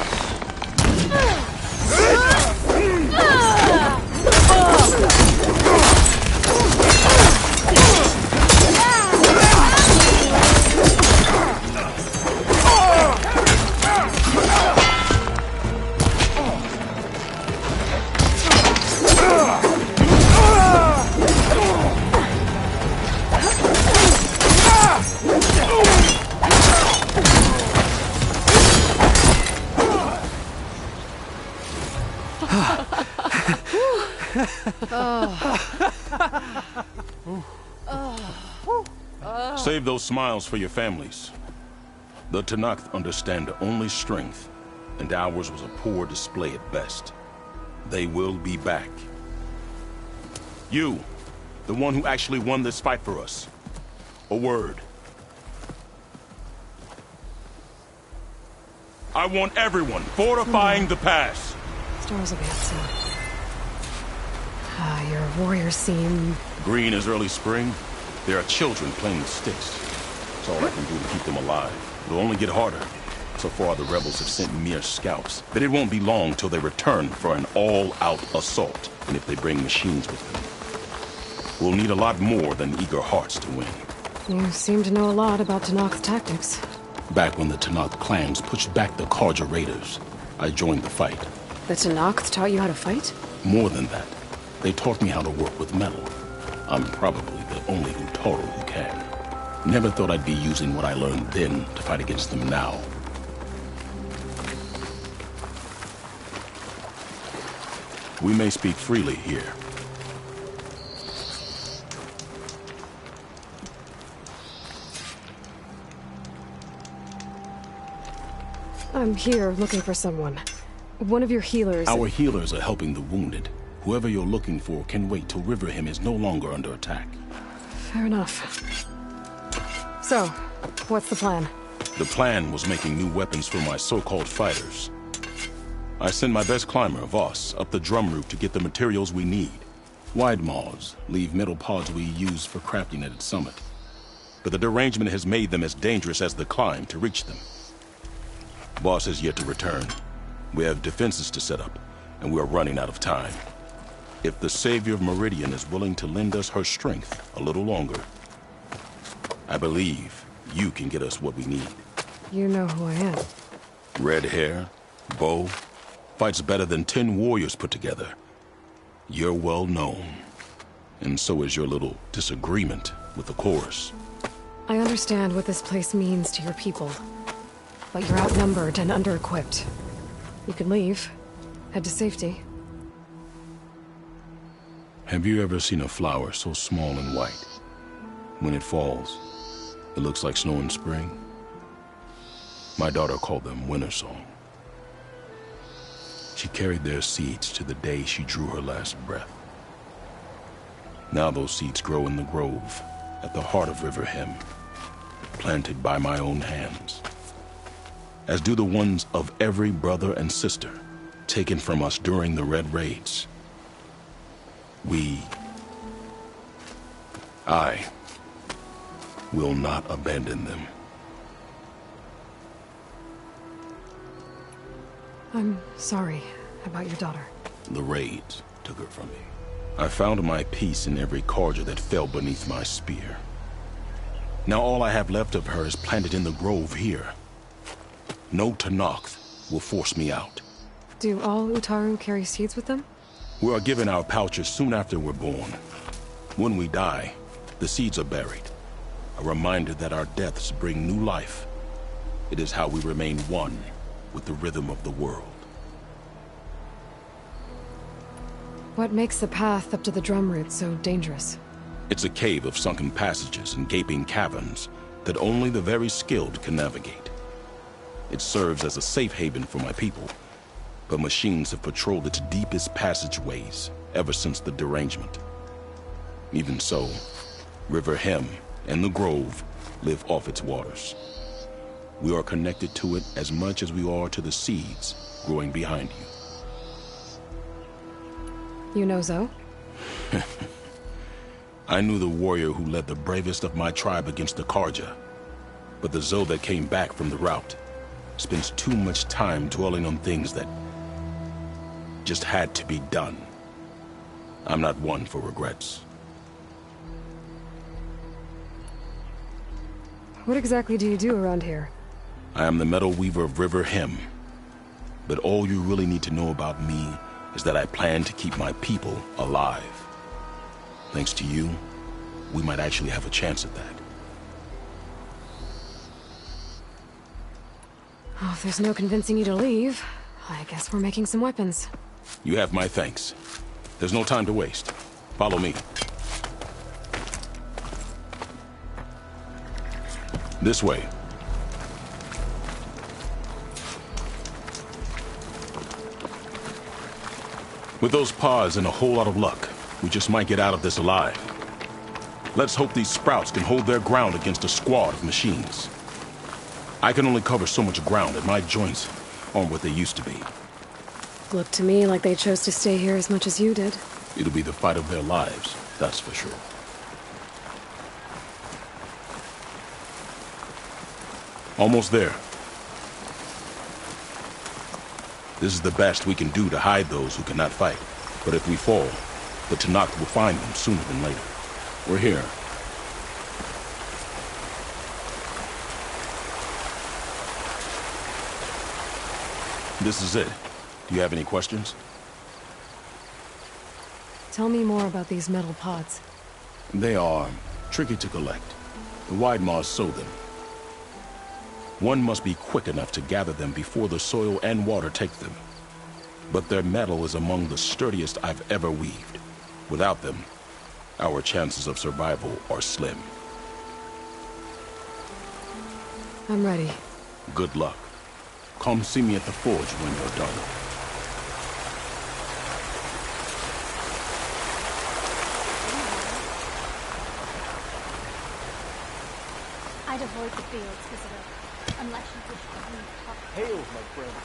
Save those smiles for your families. The Tenakth understand only strength, and ours was a poor display at best. They will be back. You, the one who actually won this fight for us. A word. I want everyone fortifying the pass. Stars will be up soon. Your warriors seem... Green as early spring. There are children playing with sticks. That's all I can do to keep them alive. It'll only get harder. So far, the rebels have sent mere scouts. But it won't be long till they return for an all-out assault. And if they bring machines with them, we'll need a lot more than eager hearts to win. You seem to know a lot about Tenakth tactics. Back when the Tenakth clans pushed back the Karja raiders, I joined the fight. The Tenakth taught you how to fight? More than that, they taught me how to work with metal. I'm probably the only Utoro who can. Never thought I'd be using what I learned then to fight against them now. We may speak freely here. I'm here looking for someone. One of your healers. Our healers are helping the wounded. Whoever you're looking for can wait till Riverhim is no longer under attack. Fair enough. So, what's the plan? The plan was making new weapons for my so-called fighters. I send my best climber, Voss, up the drum route to get the materials we need. Wide maws leave metal pods we use for crafting at its summit. But the derangement has made them as dangerous as the climb to reach them. Voss has yet to return. We have defenses to set up, and we are running out of time. If the Savior of Meridian is willing to lend us her strength a little longer, I believe you can get us what we need. You know who I am. Red hair, bow, fights better than 10 warriors put together. You're well known, and so is your little disagreement with the chorus. I understand what this place means to your people, but you're outnumbered and under-equipped. You can leave, head to safety. Have you ever seen a flower so small and white? When it falls, it looks like snow in spring. My daughter called them winter song. She carried their seeds to the day she drew her last breath. Now those seeds grow in the grove at the heart of Riverhim, planted by my own hands, as do the ones of every brother and sister taken from us during the Red Raids. I will not abandon them. I'm sorry about your daughter. The raids took her from me. I found my peace in every carja that fell beneath my spear. Now all I have left of her is planted in the grove here. No Tenakth will force me out. Do all Utaru carry seeds with them? We are given our pouches soon after we're born. When we die, the seeds are buried. A reminder that our deaths bring new life. It is how we remain one with the rhythm of the world. What makes the path up to the drum route so dangerous? It's a cave of sunken passages and gaping caverns that only the very skilled can navigate. It serves as a safe haven for my people, but machines have patrolled its deepest passageways ever since the derangement. Even so, Riverhim and the Grove live off its waters. We are connected to it as much as we are to the seeds growing behind you. You know Zoe? I knew the warrior who led the bravest of my tribe against the Karja, but the Zoe that came back from the rout spends too much time dwelling on things that just had to be done. I'm not one for regrets. What exactly do you do around here? I am the metal weaver of Riverhim, but all you really need to know about me is that I plan to keep my people alive. Thanks to you, we might actually have a chance at that. Oh, if there's no convincing you to leave, I guess we're making some weapons. You have my thanks. There's no time to waste. Follow me. This way. With those pods and a whole lot of luck, we just might get out of this alive. Let's hope these sprouts can hold their ground against a squad of machines. I can only cover so much ground, and my joints aren't what they used to be. Looked to me like they chose to stay here as much as you did. It'll be the fight of their lives, that's for sure. Almost there. This is the best we can do to hide those who cannot fight. But if we fall, the Tenakth will find them sooner than later. We're here. This is it. Do you have any questions? Tell me more about these metal pods. They are tricky to collect. The wide maws sow them. One must be quick enough to gather them before the soil and water take them. but their metal is among the sturdiest I've ever weaved. Without them, our chances of survival are slim. I'm ready. Good luck. Come see me at the forge when you're done. I'd avoid the fields, visitor, unless you wish to leave. Hail, my friend.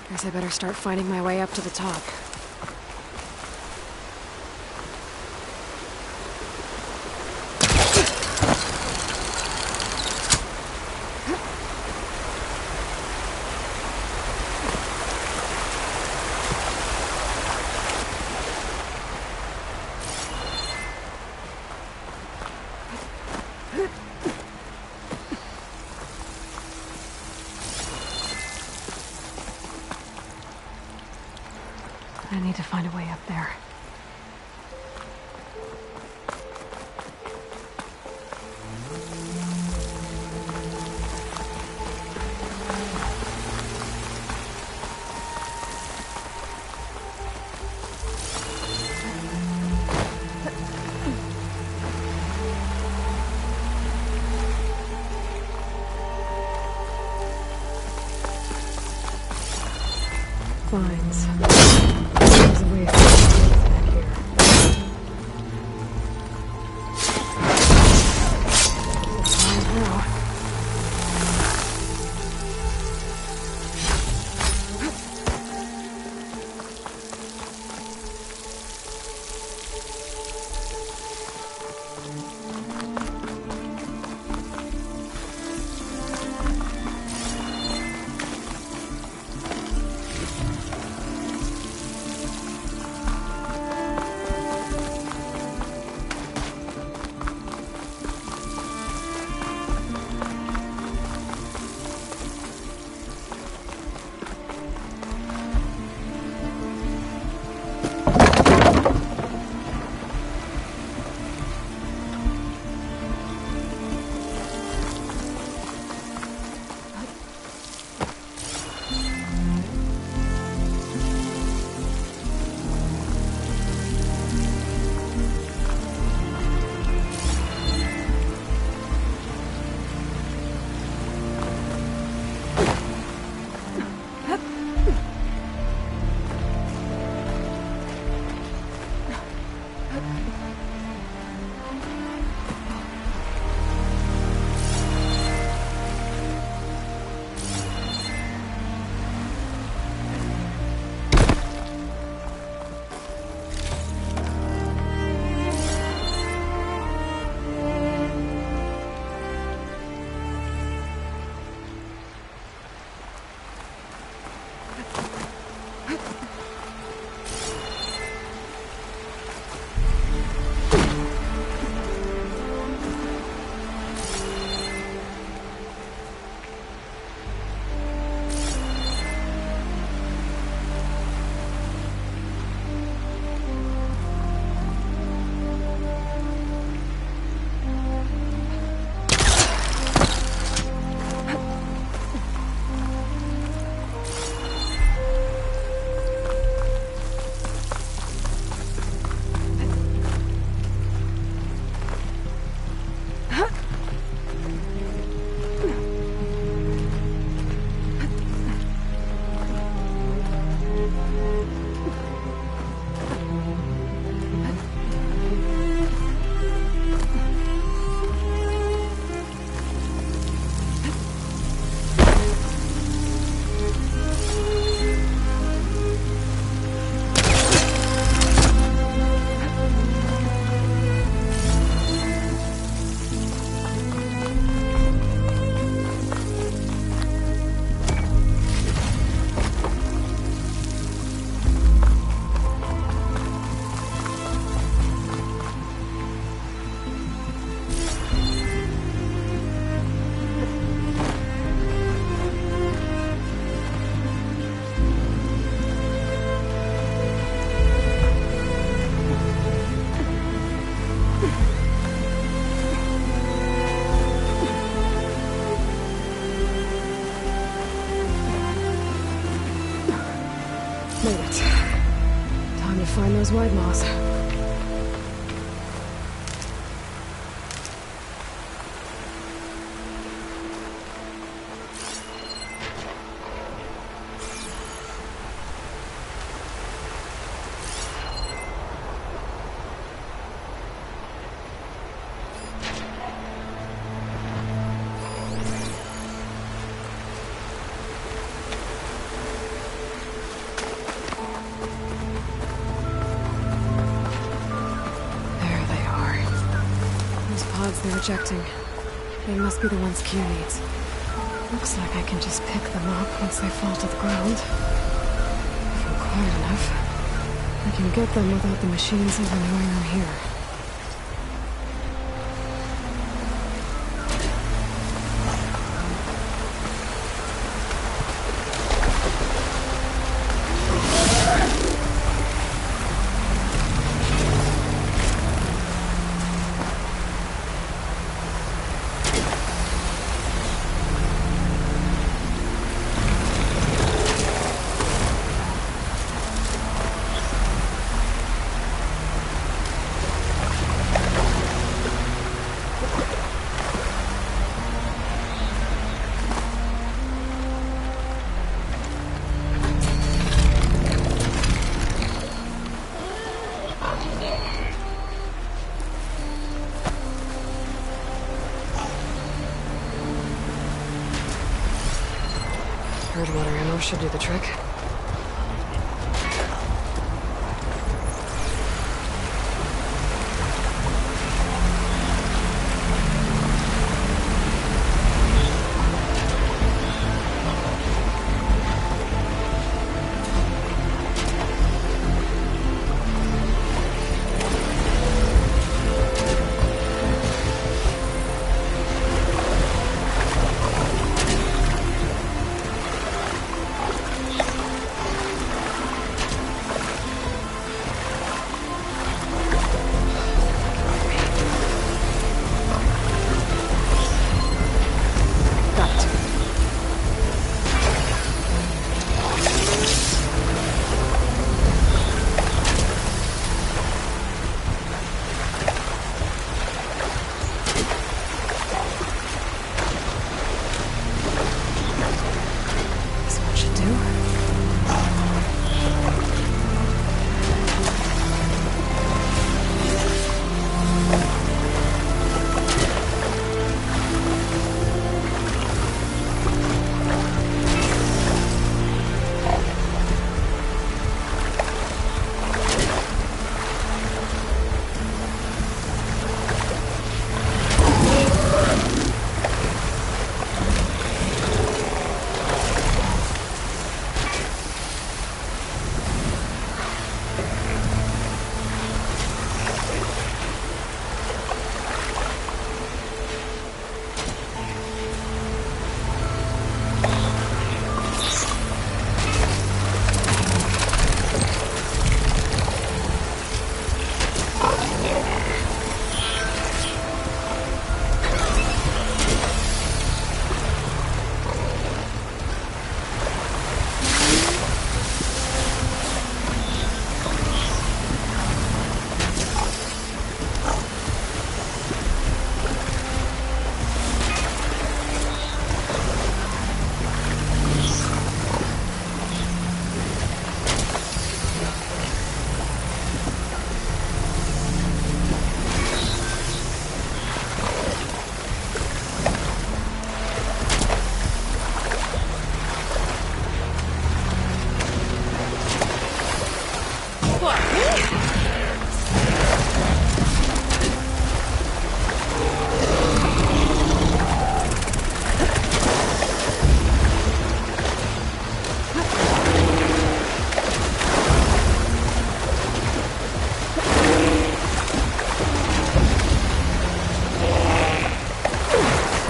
Guess I better start finding my way up to the top. I need to find a way up there. Vines. There's a way through back here. Vines now. those wide moths. They're ejecting. They must be the ones Q needs. Looks like I can just pick them up once they fall to the ground. If I'm quiet enough, I can get them without the machines even knowing I'm here. Herd water ammo should do the trick.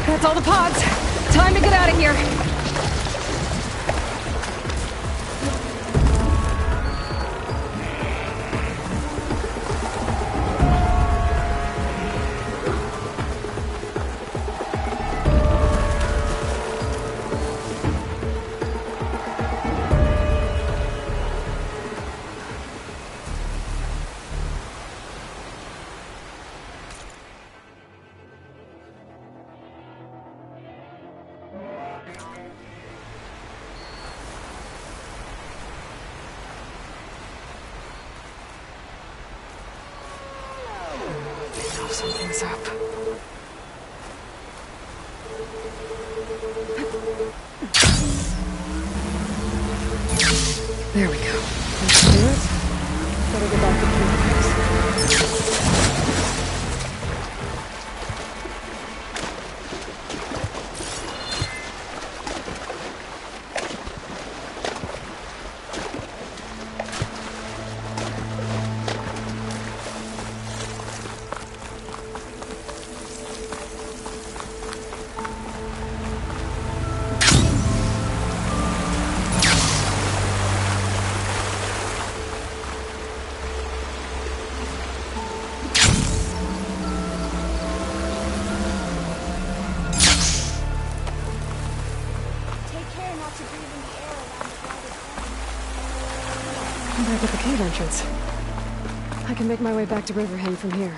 That's all the pods. Time to get out of here. I know something's up. There we go. Let's do it. Better go back to Quêtes. I'm back at the cave entrance. I can make my way back to Riverhand from here.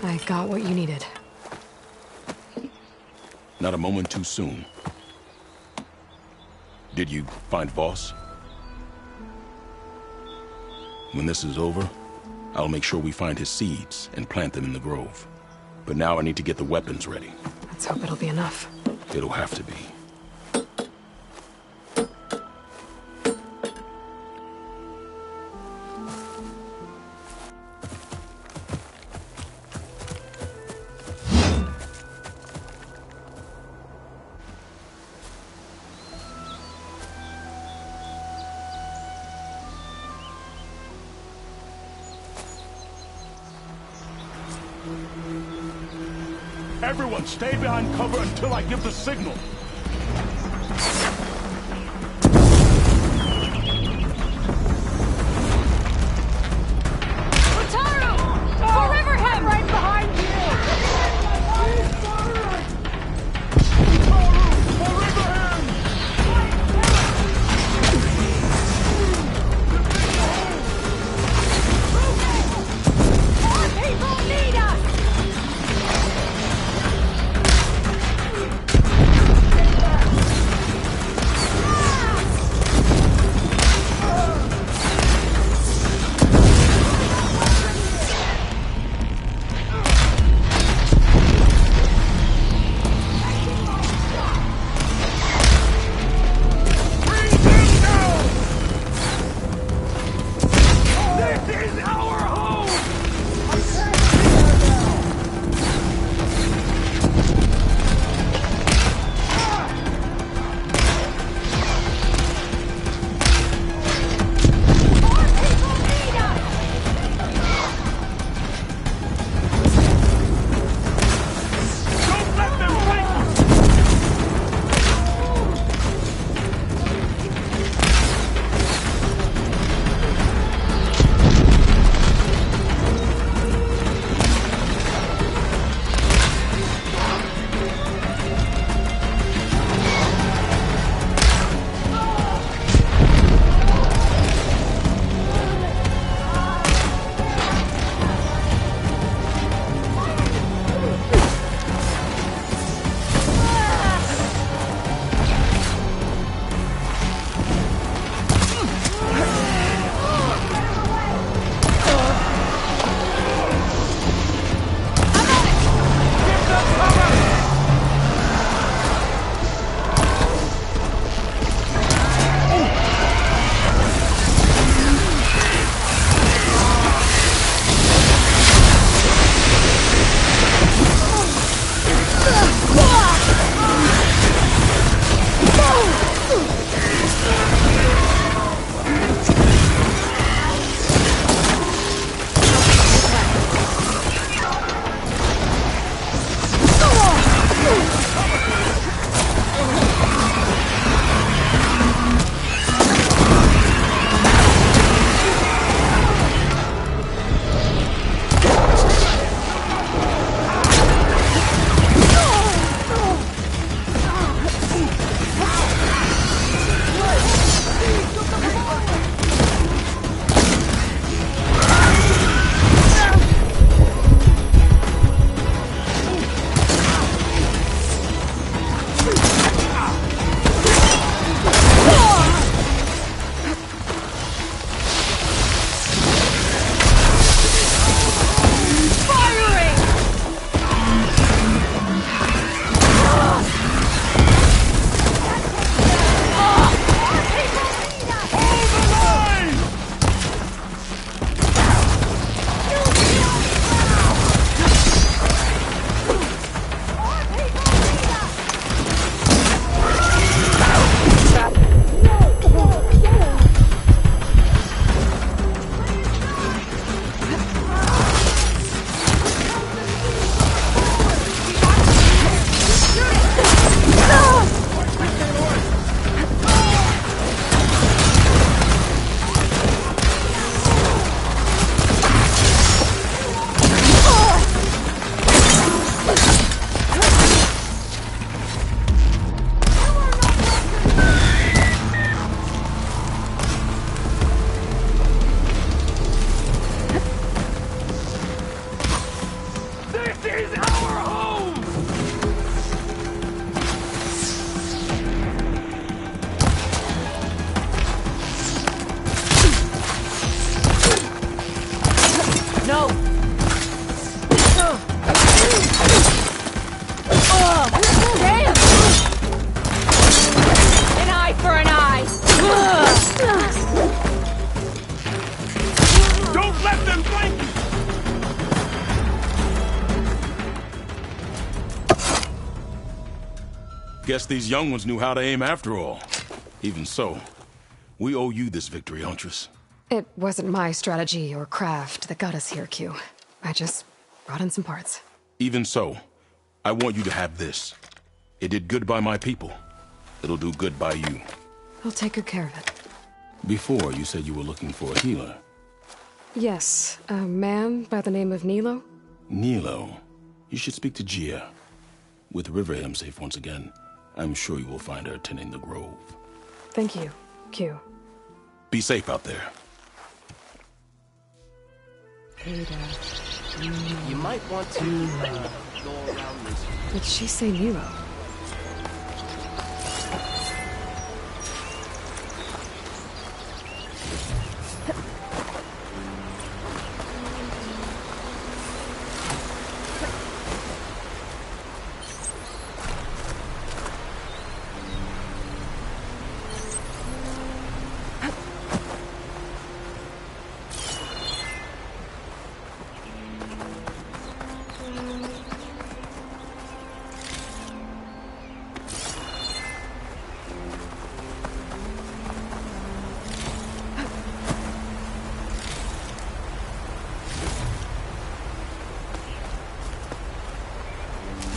I got what you needed. Not a moment too soon. Did you find Voss? When this is over, I'll make sure we find his seeds and plant them in the grove. But now I need to get the weapons ready. Let's hope it'll be enough. It'll have to be. Everyone, stay behind cover until I give the signal. For Riverhand! Right behind you! More people need us! Guess these young ones knew how to aim after all. Even so, we owe you this victory, Huntress. It wasn't my strategy or craft that got us here, Q. I just brought in some parts. Even so, I want you to have this. It did good by my people. It'll do good by you. I'll take good care of it. Before, you said you were looking for a healer. Yes, a man by the name of Nilo? Nilo? You should speak to Gia. With Riverham safe once again, I'm sure you will find her tending the grove. Thank you, Q. Be safe out there. You might want to go around this. Did she say Nilo?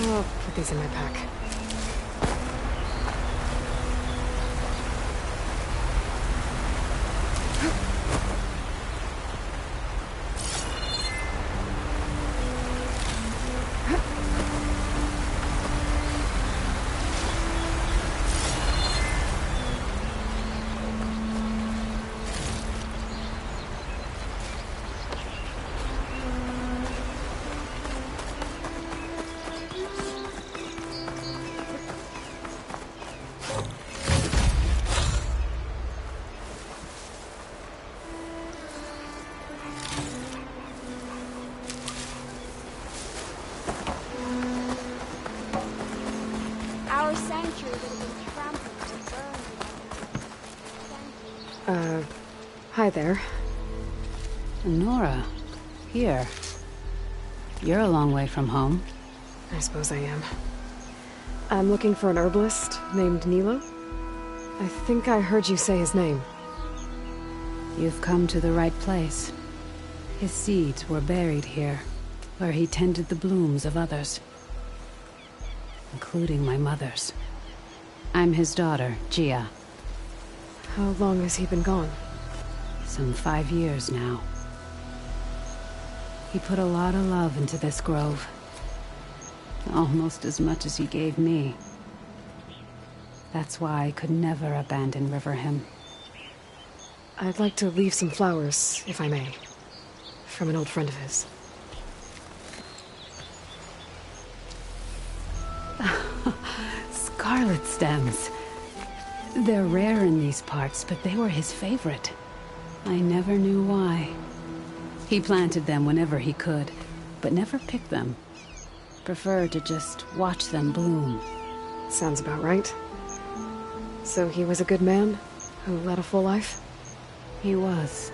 I'll put these in my pack. Our sanctuary would have been trampled and burned. Hi there. Nora, here. You're a long way from home. I suppose I am. I'm looking for an herbalist named Nilo. I think I heard you say his name. You've come to the right place. His seeds were buried here, where he tended the blooms of others, including my mother's. I'm his daughter, Gia. How long has he been gone? Some 5 years now. He put a lot of love into this grove. Almost as much as he gave me. That's why I could never abandon Riverham. I'd like to leave some flowers, if I may. From an old friend of his. Scarlet stems. They're rare in these parts, but they were his favorite. I never knew why. He planted them whenever he could, but never picked them. Preferred to just watch them bloom. Sounds about right. So he was a good man who led a full life? He was.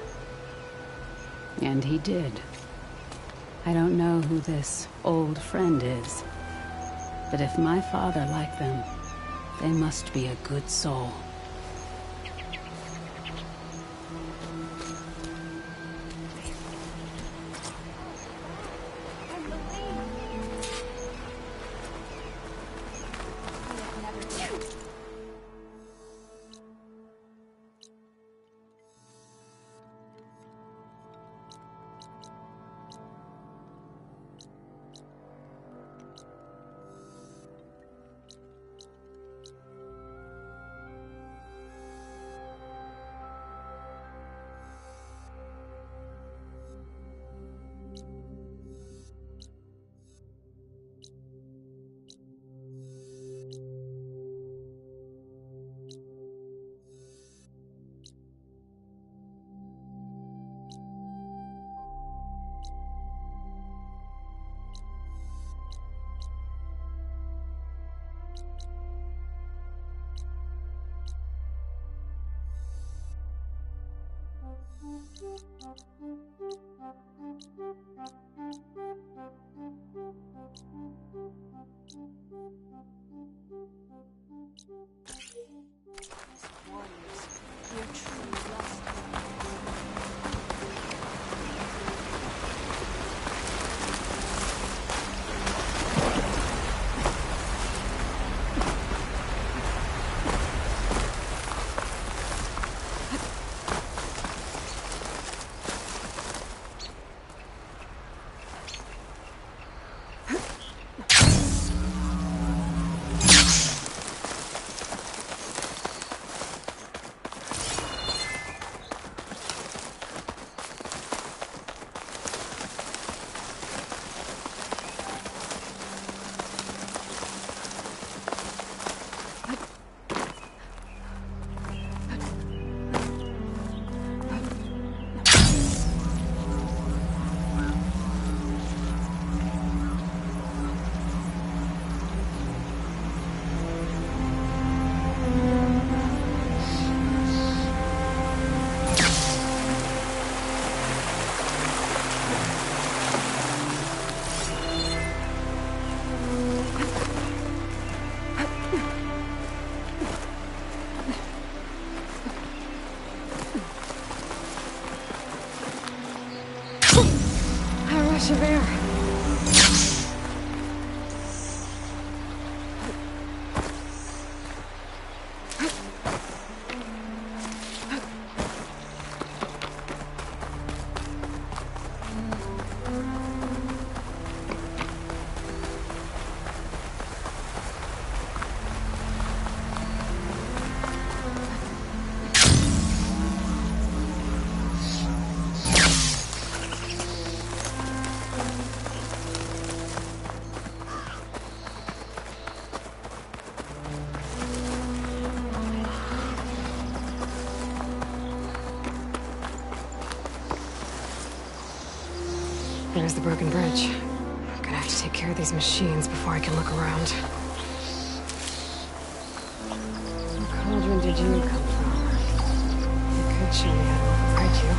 And he did. I don't know who this old friend is, but if my father liked them, they must be a good soul. A rush of air. There's the broken bridge. I'm gonna have to take care of these machines before I can look around. What cauldron did you come from? You could show me how to override you.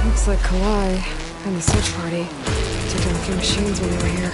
Looks like Kalai and the search party took down a few machines when they were here.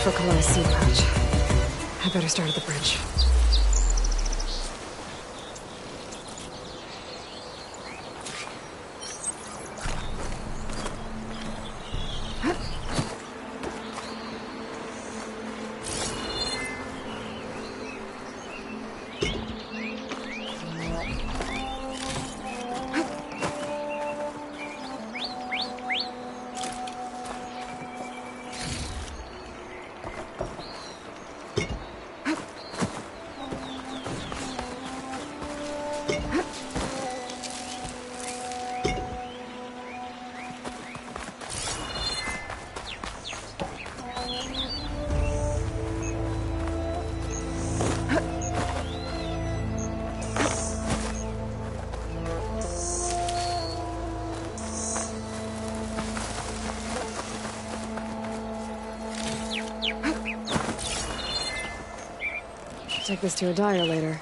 for Kalai's seed pouch. I better start at the bridge. Take this to a dyer later.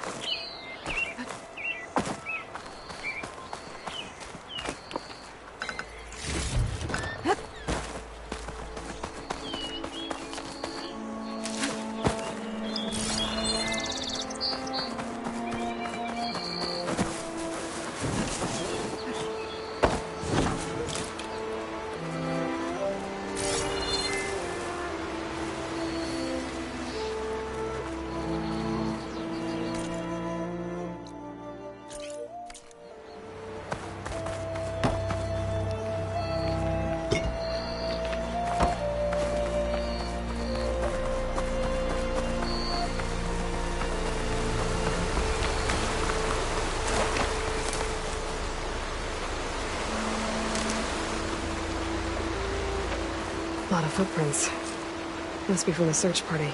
A lot of footprints. Must be from the search party.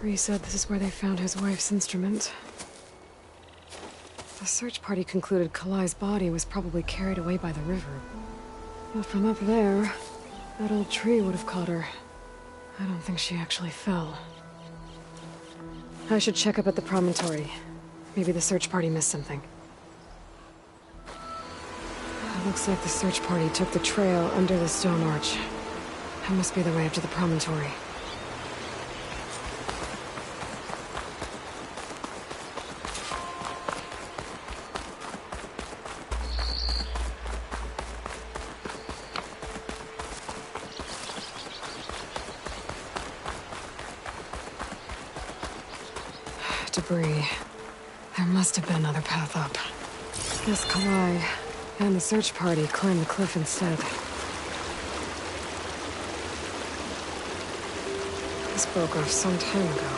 Bree said this is where they found his wife's instrument. The search party concluded Kalai's body was probably carried away by the river. But from up there, that old tree would have caught her. I don't think she actually fell. I should check up at the promontory. Maybe the search party missed something. It looks like the search party took the trail under the stone arch. That must be the way up to the promontory. Debris. There must have been another path up. Guess Kalai and the search party climbed the cliff instead. This broke off some time ago.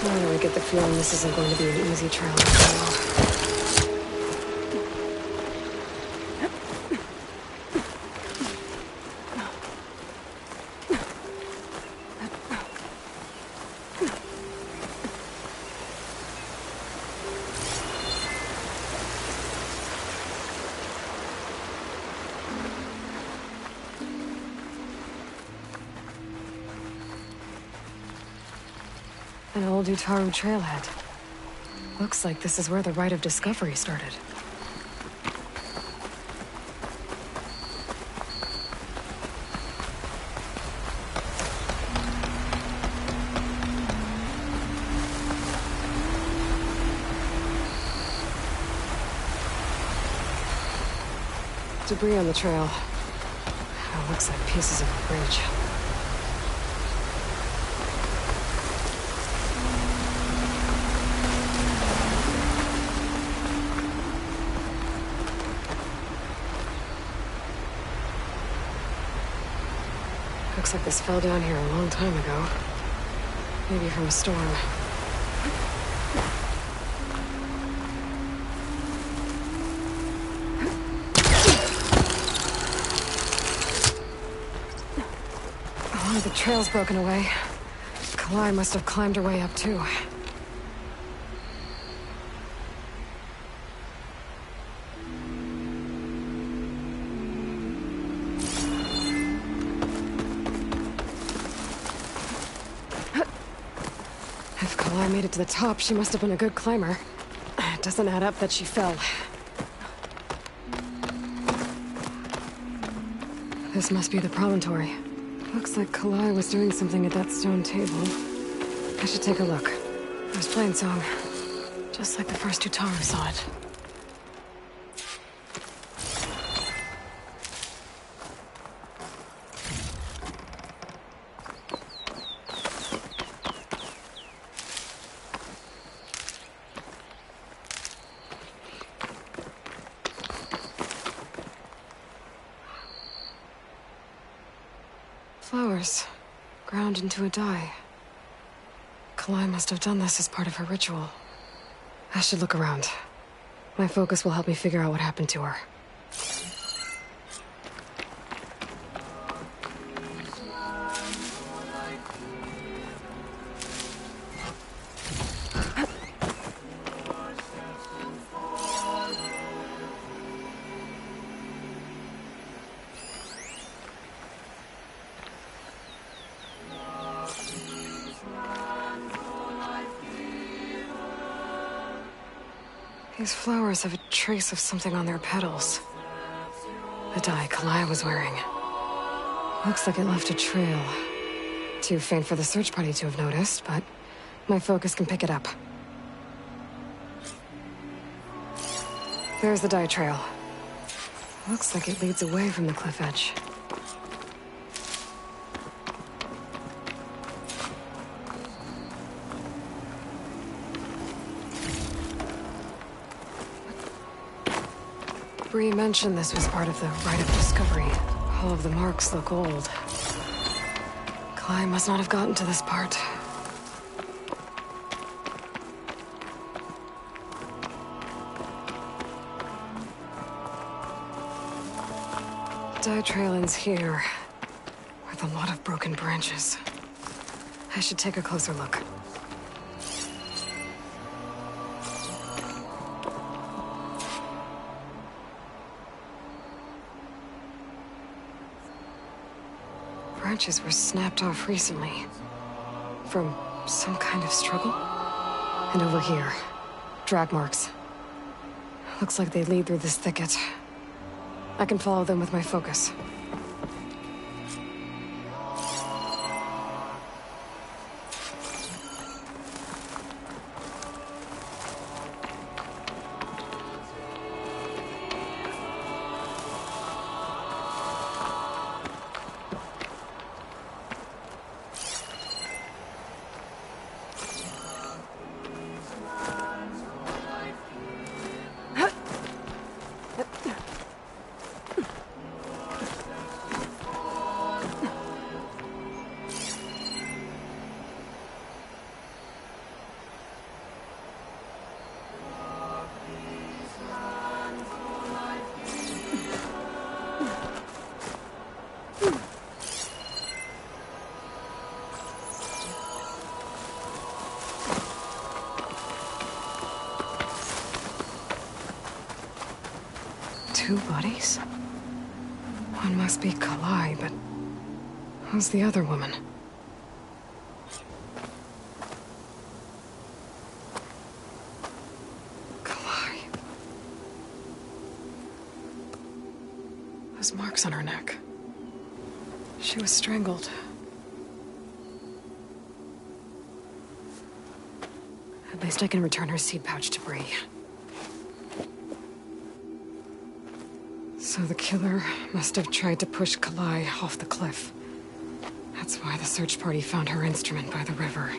I really get the feeling this isn't going to be an easy trail to follow. An old Utaru trailhead. Looks like this is where the Rite of Discovery started. Debris on the trail. It looks like pieces of a bridge. Looks like this fell down here a long time ago. Maybe from a storm. One of the trail's broken away. Kalai must have climbed her way up too. If Kalai made it to the top, she must have been a good climber. It doesn't add up that she fell. This must be the promontory. Looks like Kalai was doing something at that stone table. I should take a look. There's Plainsong. Just like the first two Taro saw it. Flowers, ground into a dye. Kalai must have done this as part of her ritual. I should look around. My focus will help me figure out what happened to her. These flowers have a trace of something on their petals. The dye Kalai was wearing. Looks like it left a trail. Too faint for the search party to have noticed, but my focus can pick it up. There's the dye trail. Looks like it leads away from the cliff edge. Bree mentioned this was part of the rite of discovery. All of the marks look old. Kalai must not have gotten to this part. Dye trail ends here, with a lot of broken branches. I should take a closer look. Branches were snapped off recently. From some kind of struggle? And over here, drag marks. Looks like they lead through this thicket. I can follow them with my focus. Two bodies? One must be Kalai, but who's the other woman? Kalai. Those marks on her neck. She was strangled. At least I can return her seed pouch to Bree. So the killer must have tried to push Kalai off the cliff. That's why the search party found her instrument by the river.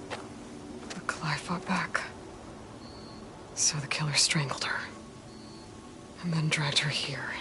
But Kalai fought back. So the killer strangled her. And then dragged her here.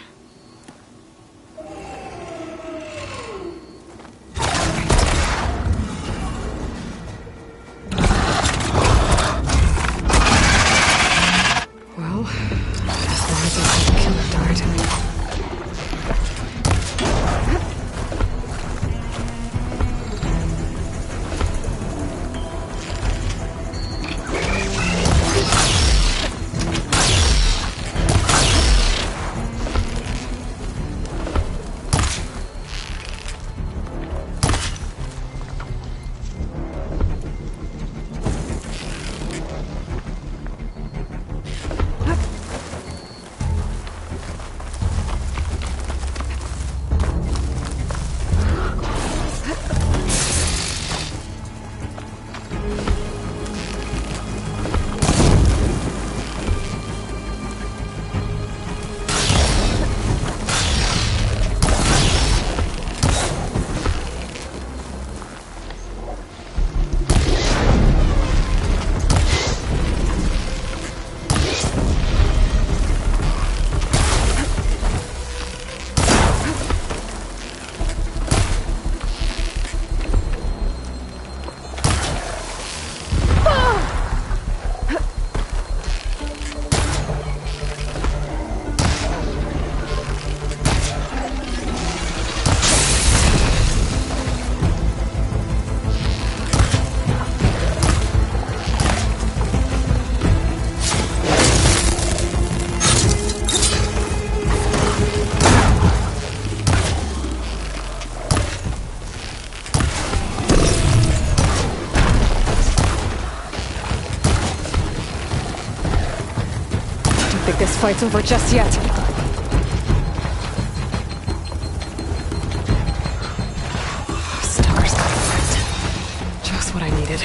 think this fight's over just yet. Stalker's got a friend. Just what I needed.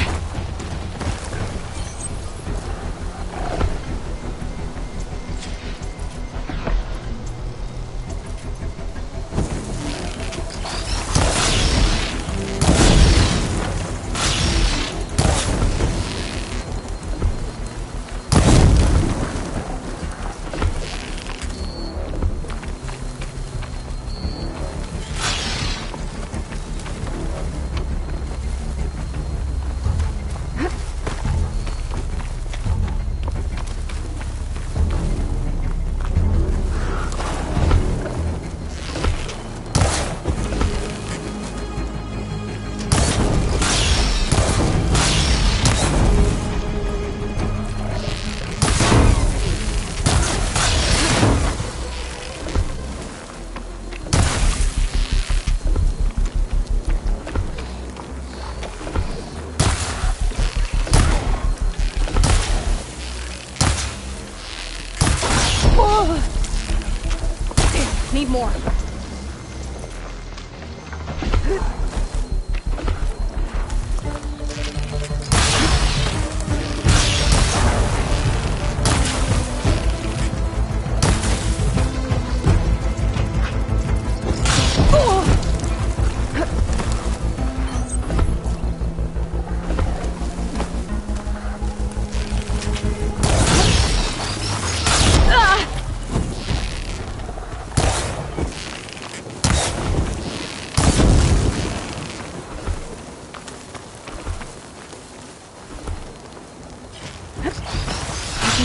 Need more.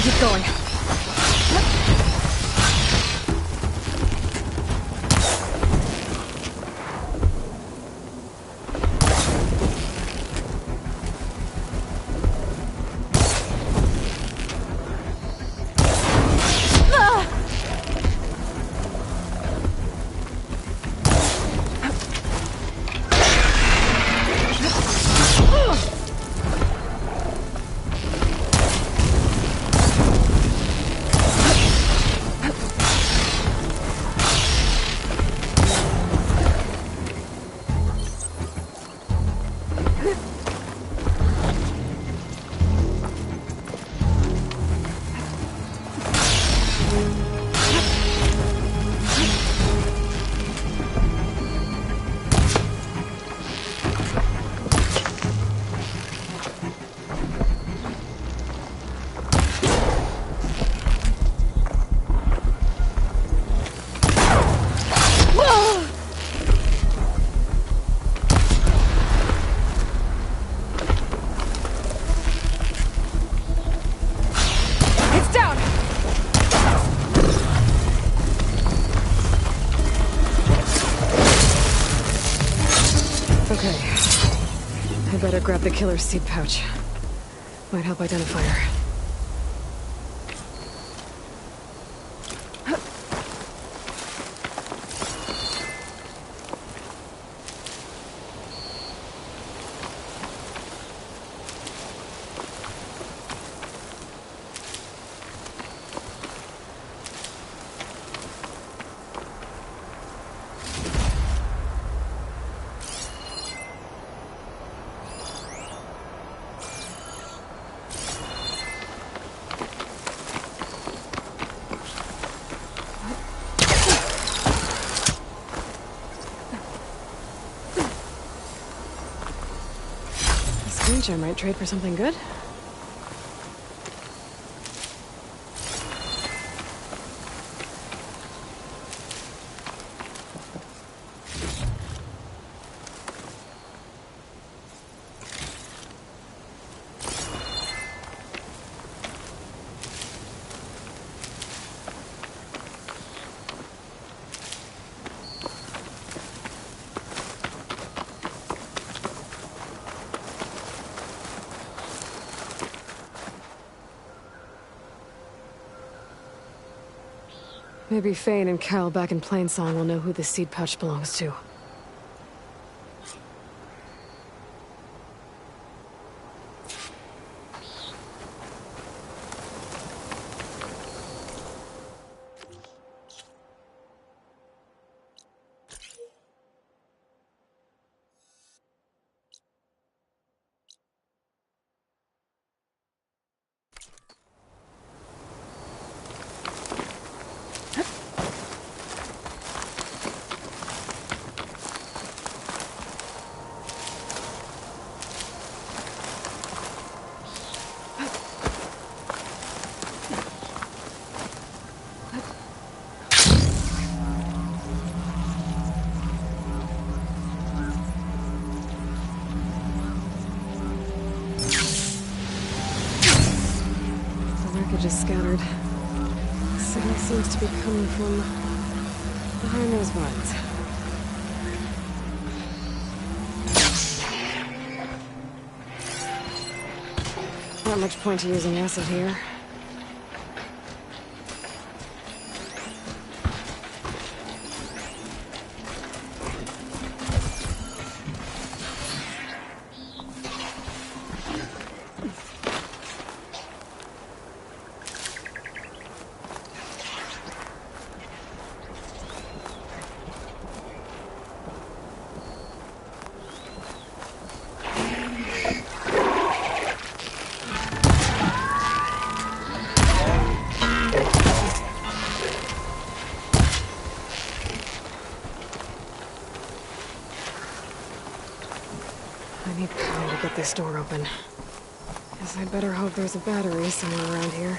Keep going. Okay. I better grab the killer's seed pouch. Might help identify her. I might trade for something good. Maybe Fane and Cal back in Plainsong will know who the seed pouch belongs to. wreckage is scattered. The signal seems to be coming from behind those vines. Not much point to using acid here. I need power to get this door open. Guess I'd better hope there's a battery somewhere around here.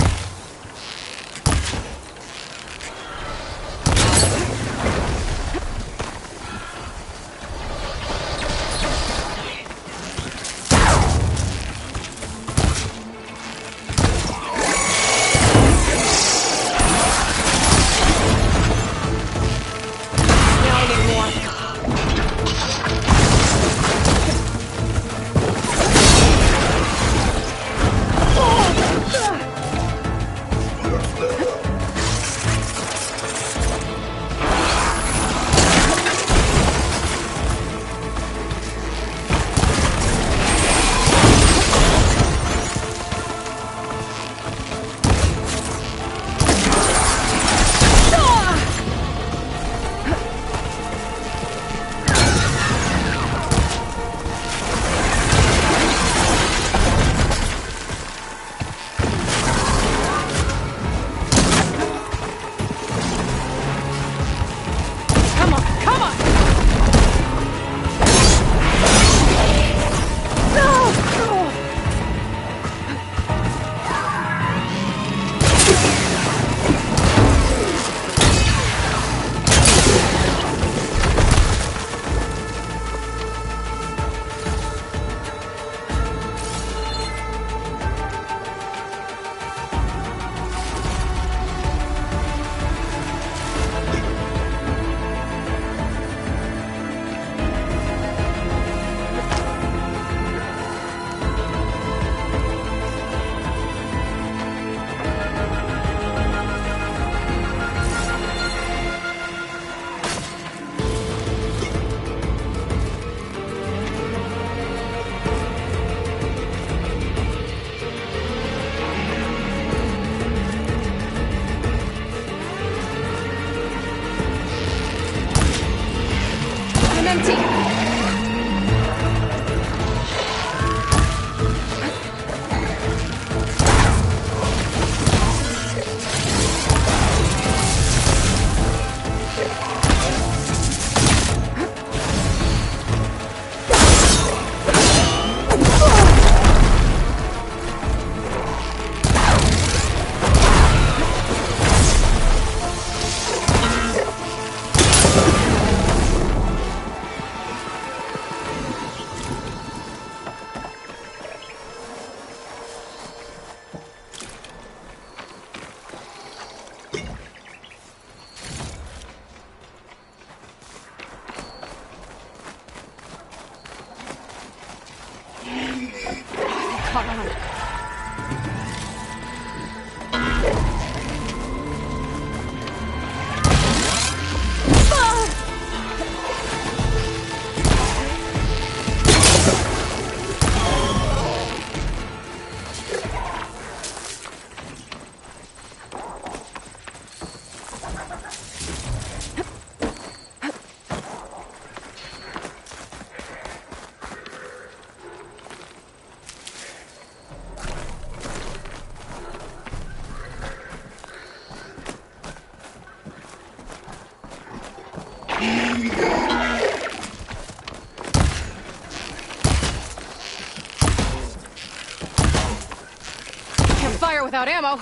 Fire without ammo.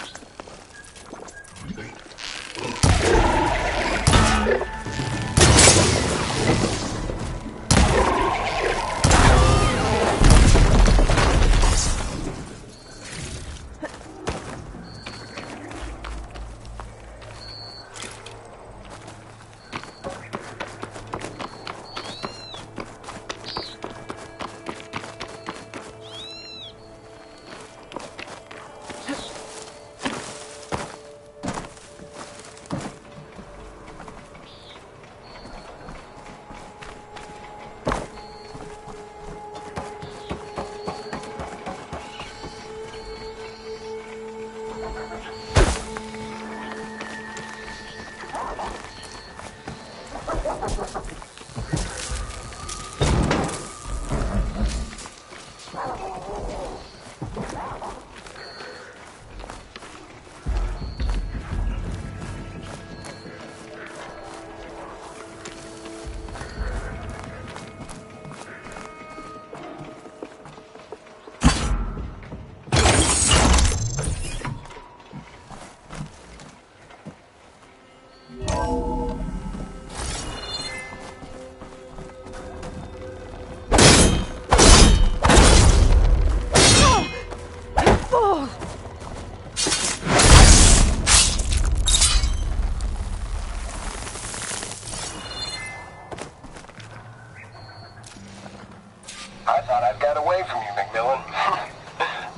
that away from you, Macmillan.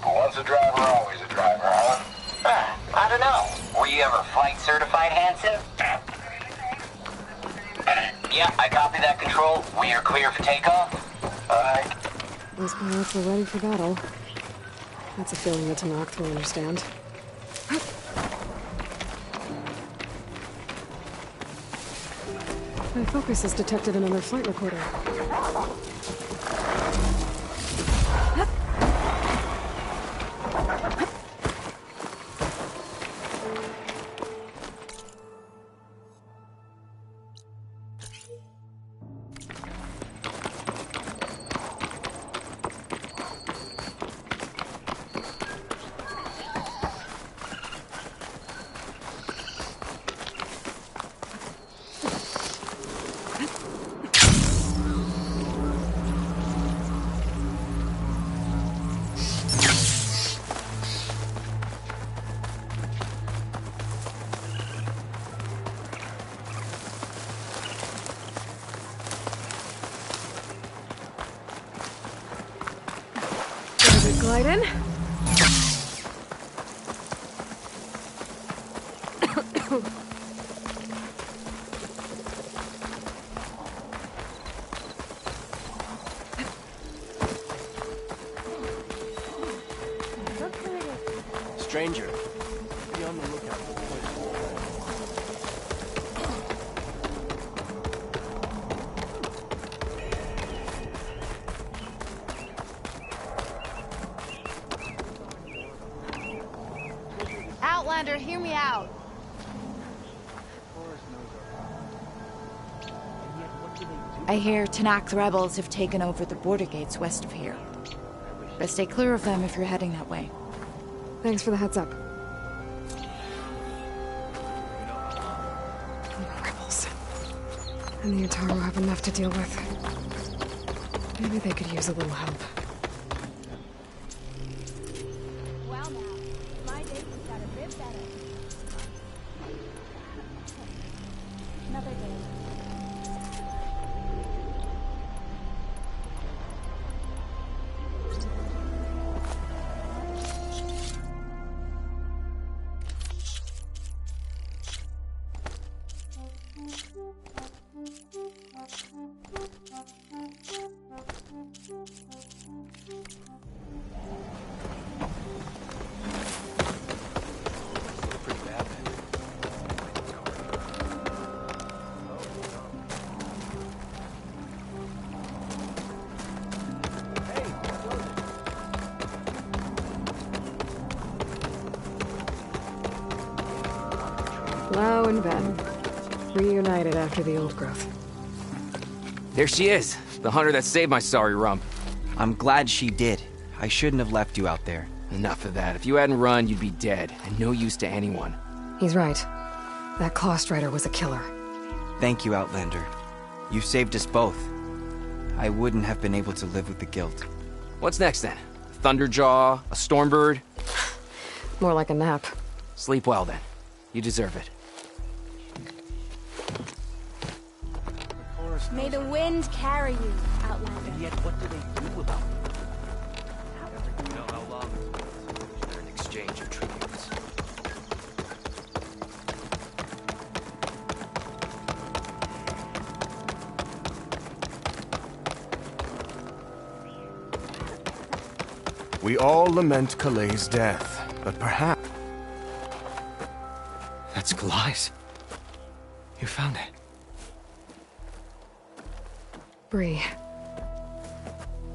But once a driver, always a driver, huh? I don't know. Were you ever flight certified, Hanson? Yeah, I copy that, Control. We are clear for takeoff. Alright. Those pilots were ready for battle. That's a feeling that Tenakth will understand. My focus has detected another flight recorder. Glide in. Stranger, be on the lookout for the Outlander, hear me out. I hear Tenakth rebels have taken over the border gates west of here. Best stay clear of them if you're heading that way. Thanks for the heads up. Rebels. And the Ataru have enough to deal with. Maybe they could use a little help. Well now, my date got a bit better. Another day. Lau and Ben. Reunited after the old growth. There she is, the hunter that saved my sorry rump. I'm glad she did. I shouldn't have left you out there. Enough of that. If you hadn't run, you'd be dead, and no use to anyone. He's right. That Claw Strider was a killer. Thank you, Outlander. You saved us both. I wouldn't have been able to live with the guilt. What's next, then? Thunderjaw? A Stormbird? More like a nap. Sleep well, then. You deserve it. May the wind carry you, Outlander. And yet, what do they do about it? You know how long it's been an exchange of tributes. We all lament Kalei's death, but perhaps... That's Kalai's. You found it. Bree.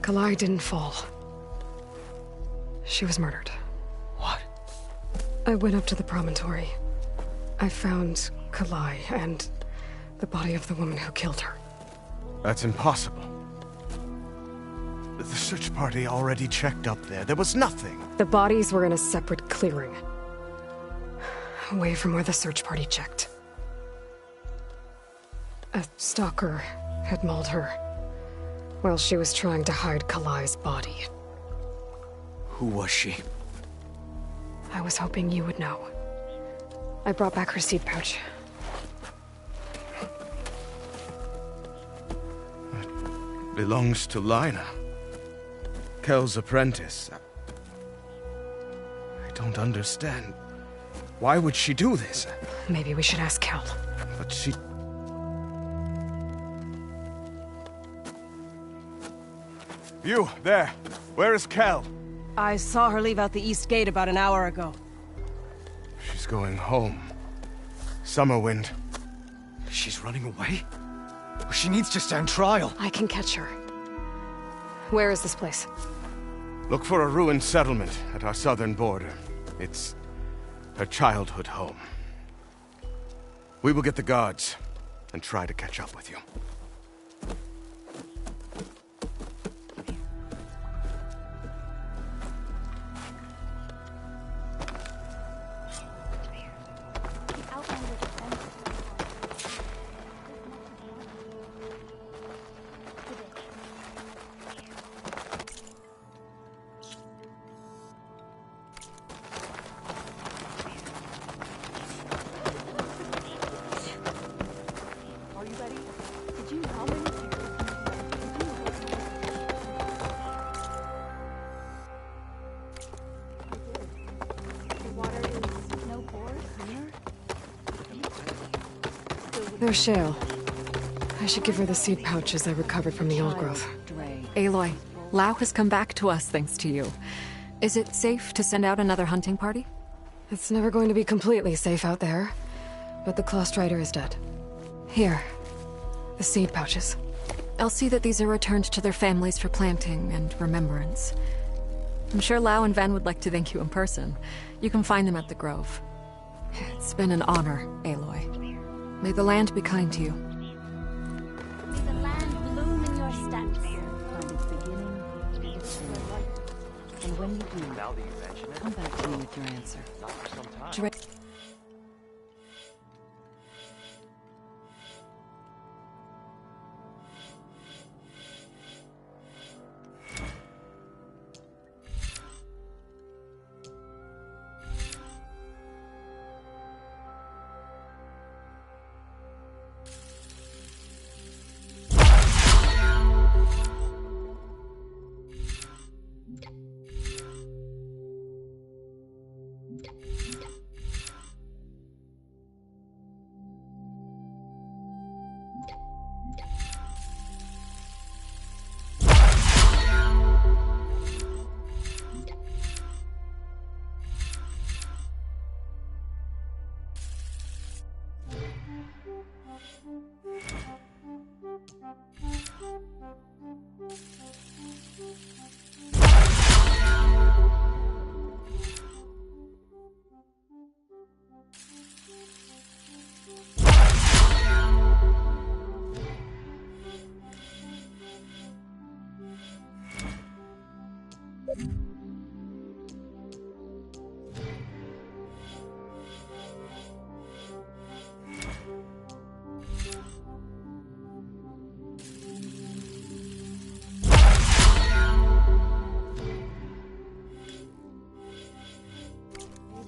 Kalai didn't fall. She was murdered. What? I went up to the promontory. I found Kalai and the body of the woman who killed her. That's impossible. The search party already checked up there. There was nothing. The bodies were in a separate clearing. Away from where the search party checked. A stalker had mauled her while she was trying to hide Kalai's body. Who was she? I was hoping you would know. I brought back her seed pouch. It belongs to Lina. Kel's apprentice. I don't understand. Why would she do this? Maybe we should ask Kel. But she... You, there. Where is Kel? I saw her leave out the east gate about an hour ago. She's going home. Summerwind. She's running away? She needs to stand trial. I can catch her. Where is this place? Look for a ruined settlement at our southern border. It's her childhood home. We will get the guards and try to catch up with you. There's shale. I should give her the seed pouches I recovered from the old growth. Aloy, Lau has come back to us thanks to you. Is it safe to send out another hunting party? It's never going to be completely safe out there, but the Clost Rider is dead. Here, the seed pouches. I'll see that these are returned to their families for planting and remembrance. I'm sure Lau and Van would like to thank you in person. You can find them at the Grove. It's been an honor, Aloy. May the land be kind to you. May the land bloom in your steps. Find its beginning, its light. And when you do, Now that you mention it, come back to me with your answer. not for some time.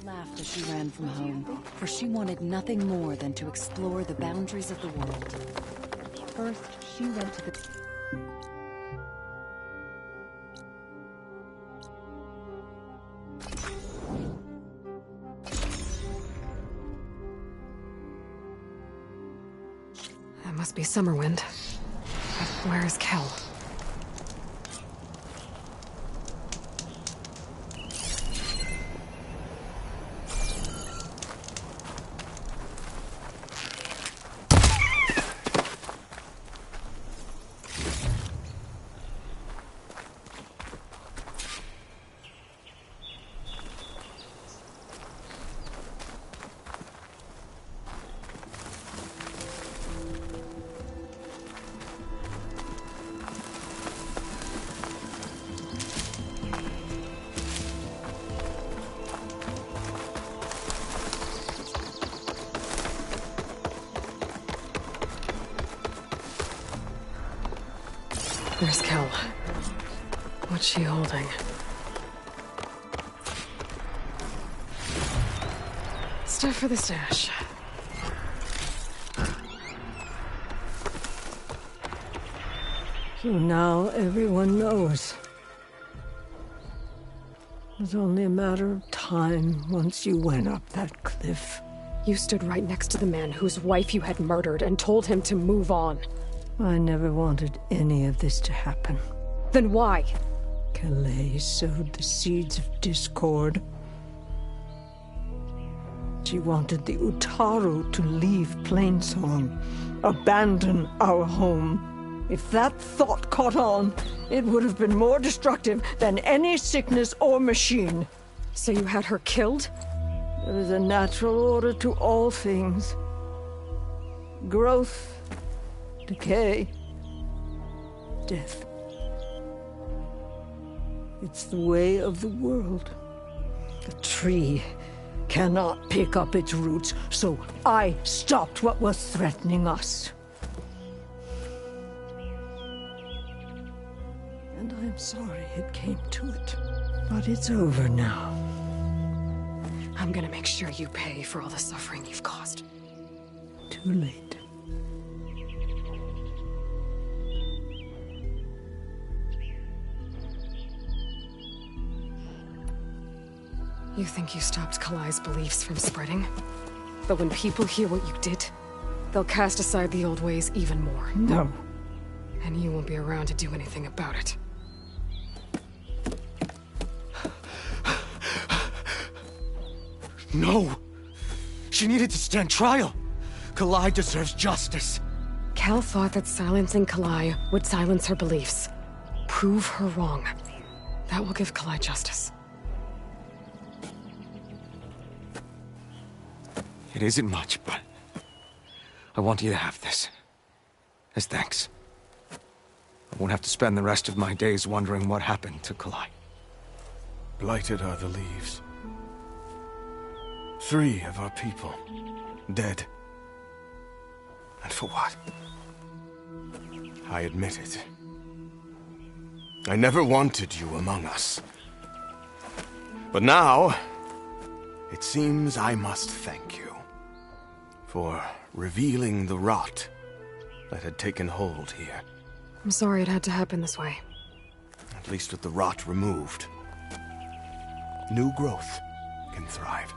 Laughed as she ran from home, for she wanted nothing more than to explore the boundaries of the world. First, she went to the... That must be Summerwind. But where is Kel? Where's Kel? What's she holding? Stuff for the stash. So now everyone knows. It was only a matter of time once you went up that cliff. You stood right next to the man whose wife you had murdered and told him to move on. I never wanted any of this to happen. Then why? Calais sowed the seeds of discord. She wanted the Utaru to leave Plainsong, abandon our home. If that thought caught on, it would have been more destructive than any sickness or machine. So you had her killed? There is a natural order to all things. Growth, decay, death. It's the way of the world. The tree cannot pick up its roots, so I stopped what was threatening us. And I'm sorry it came to it. But it's over now. I'm gonna make sure you pay for all the suffering you've caused. Too late. You think you stopped Kalai's beliefs from spreading? But when people hear what you did, they'll cast aside the old ways even more. No. And you won't be around to do anything about it. No! She needed to stand trial! Kalai deserves justice! Kel thought that silencing Kalai would silence her beliefs. Prove her wrong. That will give Kalai justice. It isn't much, but I want you to have this. As thanks. I won't have to spend the rest of my days wondering what happened to Kalai. Blighted are the leaves. 3 of our people, dead. And for what? I admit it. I never wanted you among us. But now, it seems I must thank you for revealing the rot that had taken hold here. I'm sorry it had to happen this way. At least with the rot removed, new growth can thrive.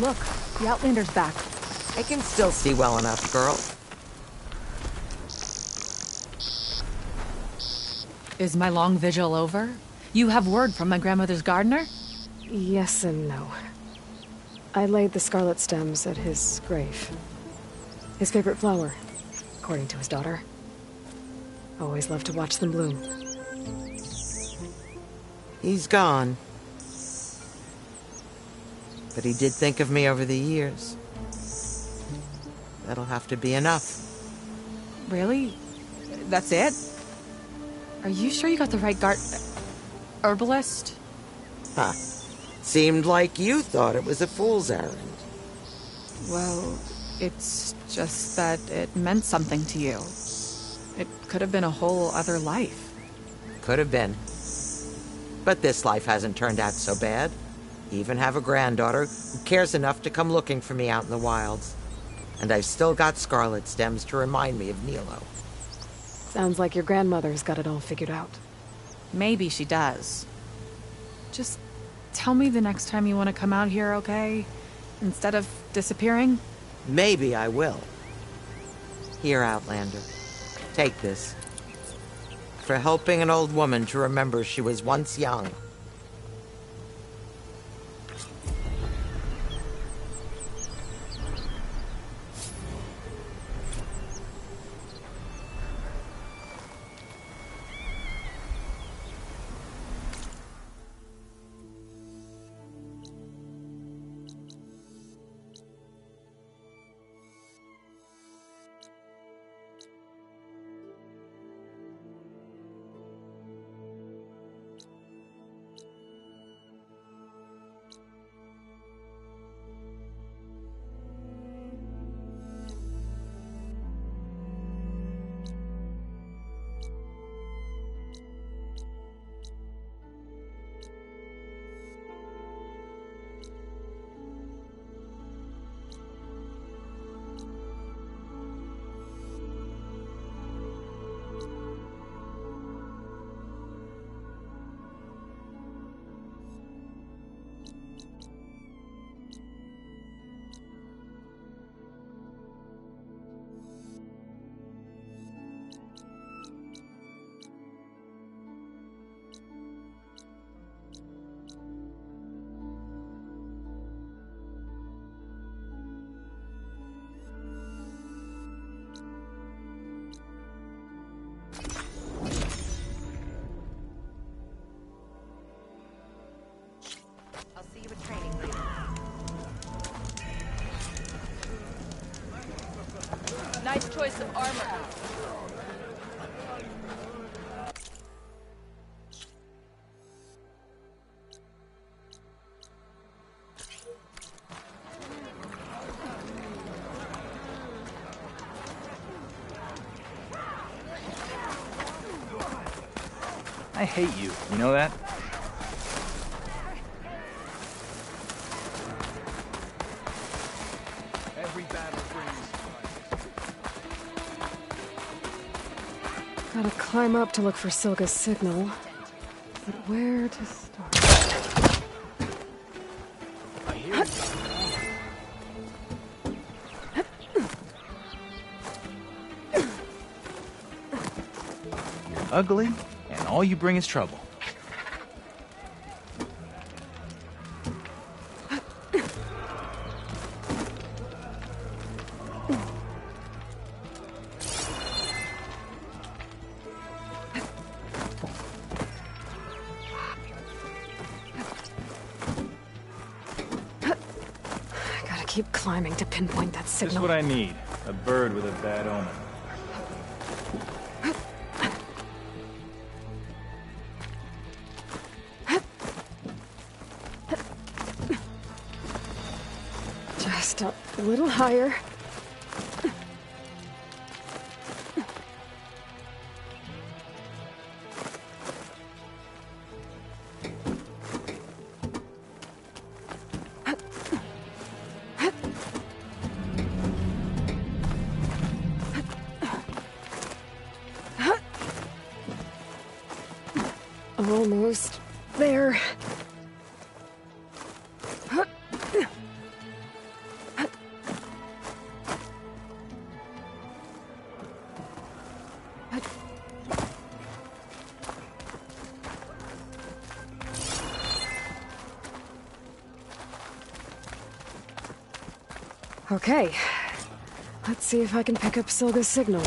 Look, the Outlander's back. I can still see well enough, girl. Is my long vigil over? You have word from my grandmother's gardener? Yes and no. I laid the scarlet stems at his grave. His favorite flower, according to his daughter. Always loved to watch them bloom. He's gone. But he did think of me over the years. That'll have to be enough. Really? That's it? Are you sure you got the right herbalist? Huh. Seemed like you thought it was a fool's errand. Well, it's just that it meant something to you. It could have been a whole other life. Could have been. But this life hasn't turned out so bad. Even have a granddaughter who cares enough to come looking for me out in the wilds. And I've still got scarlet stems to remind me of Nilo. Sounds like your grandmother's got it all figured out. Maybe she does. Just tell me the next time you want to come out here, okay? Instead of disappearing? Maybe I will. Here, Outlander. Take this. For helping an old woman to remember she was once young. Nice choice of armor. I hate you know that? Every battle brings. Gotta climb up to look for Silga's signal. But where to start? I hear you. You're ugly, and all you bring is trouble. Keep climbing to pinpoint that signal. Just what I need. A bird with a bad omen. Just a little higher. Almost there. Okay. Let's see if I can pick up Silga's signal.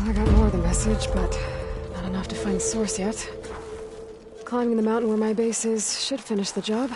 I got more of the message, but not enough to find source yet. Climbing the mountain where my base is should finish the job.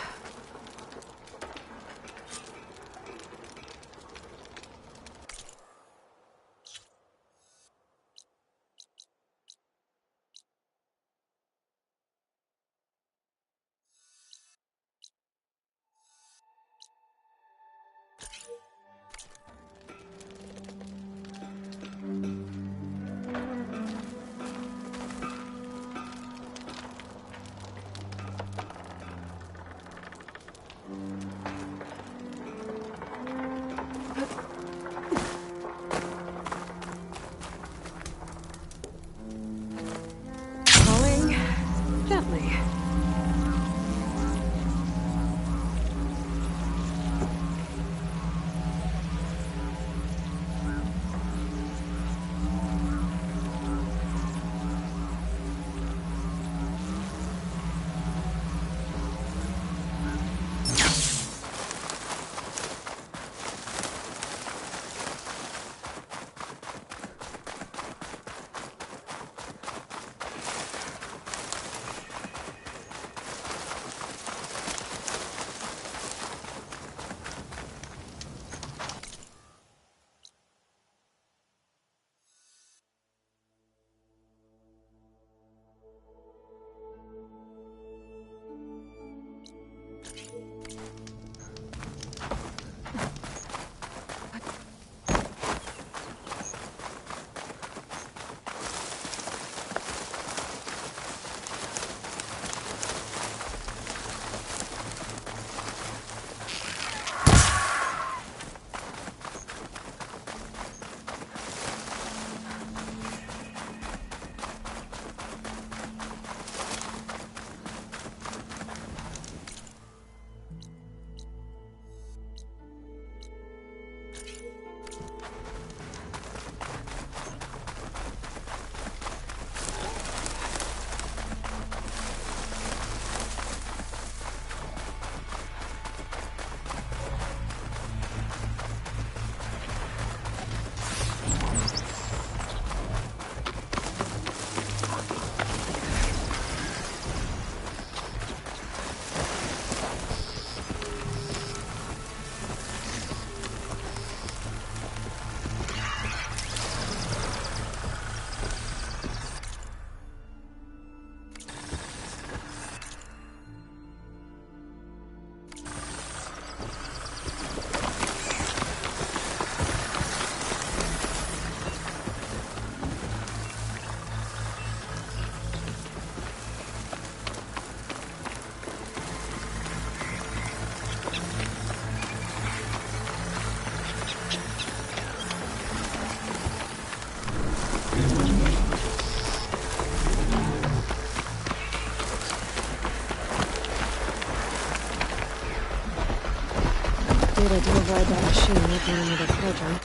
I do override that machine, opening another portal.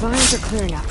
vines are clearing up.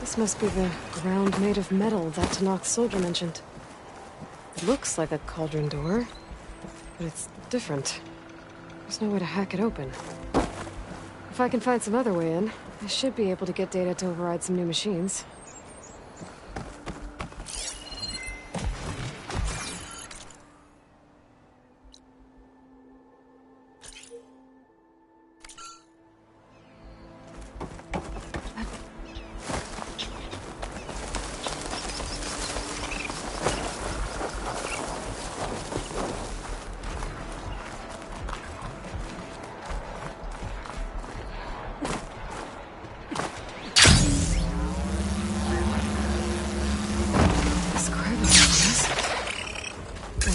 This must be the ground made of metal that Tanakh soldier mentioned. It looks like a cauldron door, but it's different. There's no way to hack it open. If I can find some other way in, I should be able to get data to override some new machines.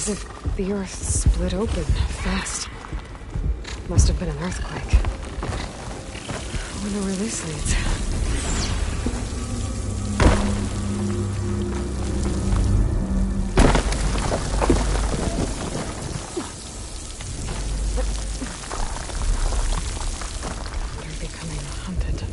As if the earth split open fast. Must have been an earthquake. I wonder where this leads. They're becoming hunted.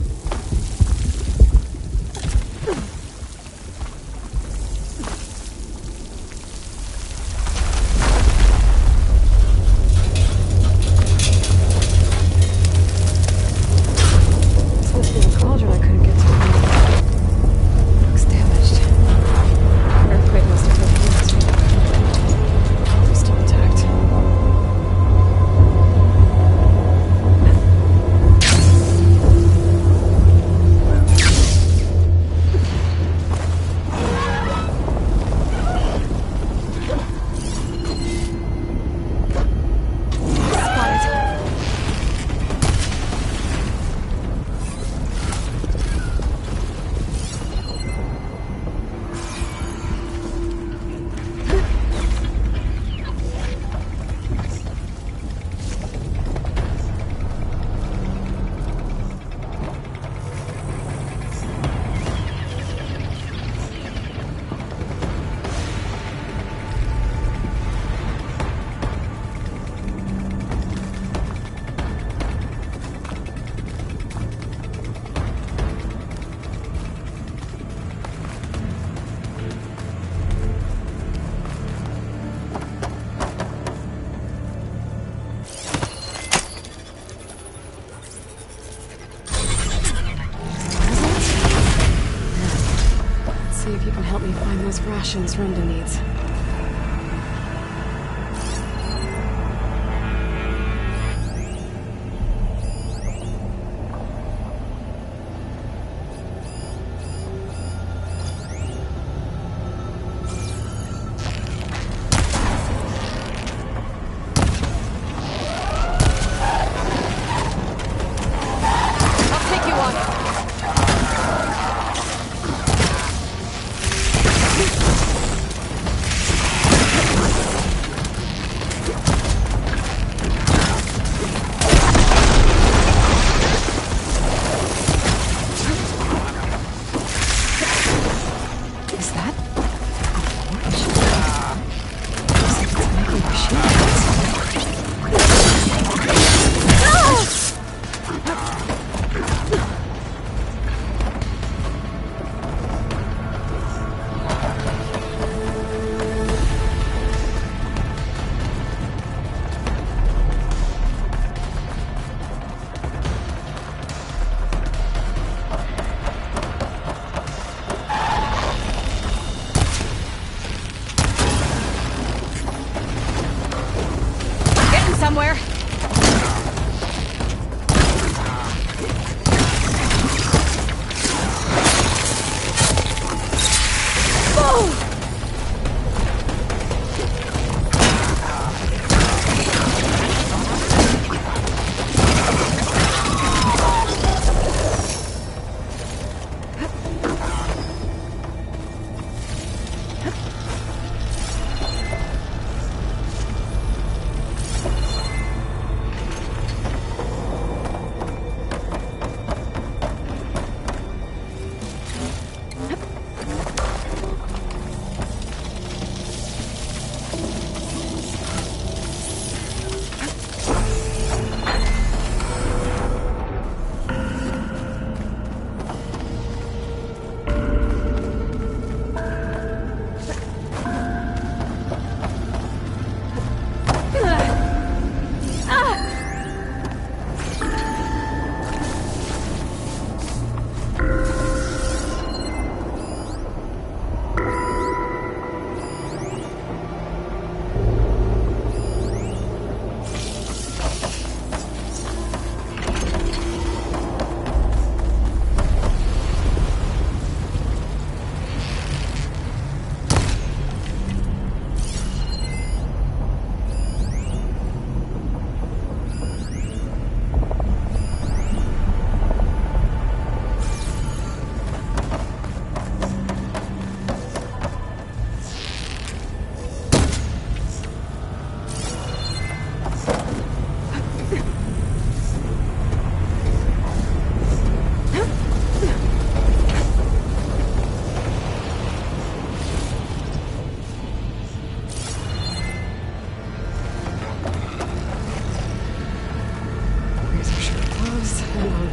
See if you can help me find those rations Renda needs.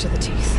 to the teeth.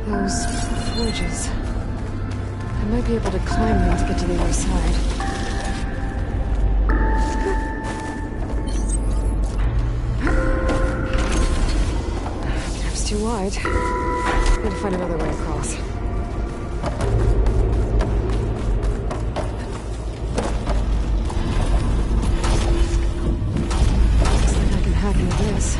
Those forges. I might be able to climb them to get to the other side. Gap's too wide. Need to find another way across. Looks like I can hack into this.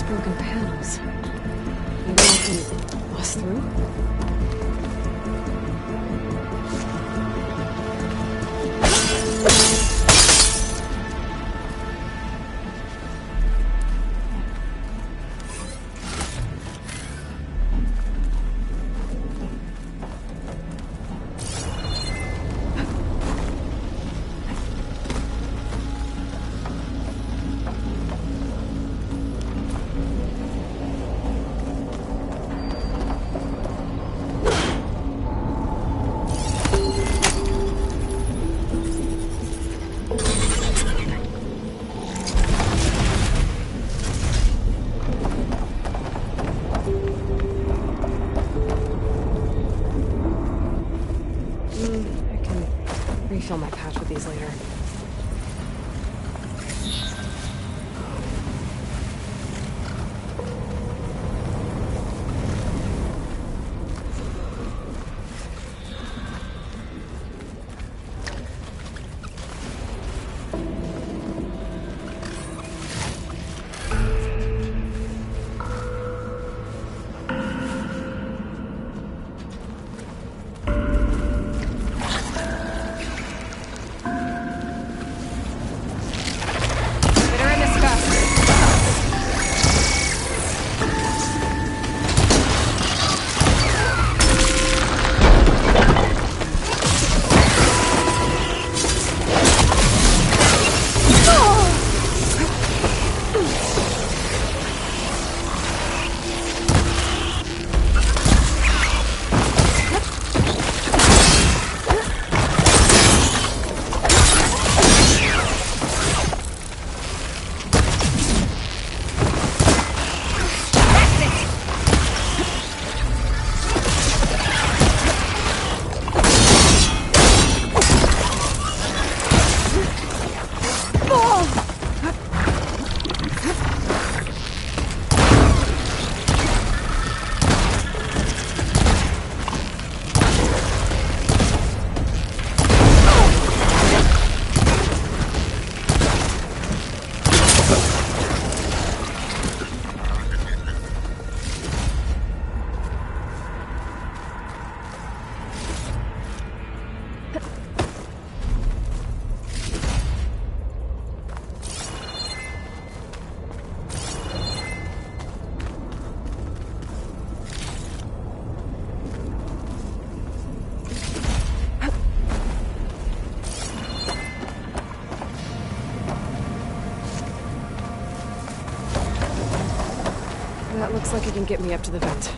broken panels. Maybe I can bust through? Refill my patch with these later. That looks like it can get me up to the vent.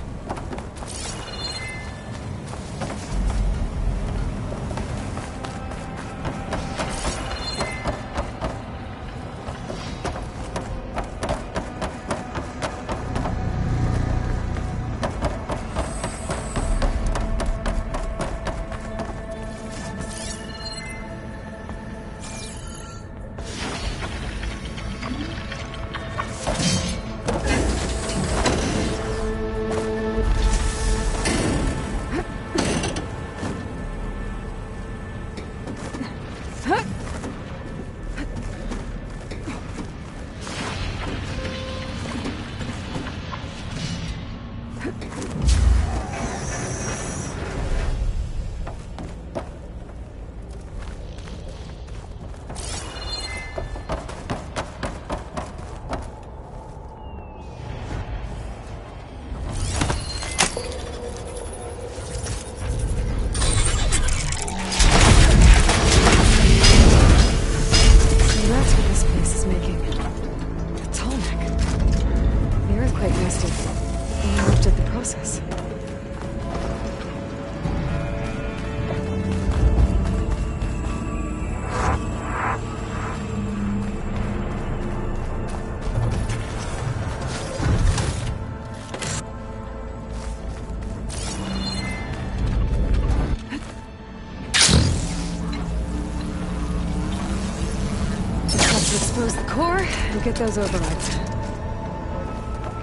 Expose the core and get those overrides.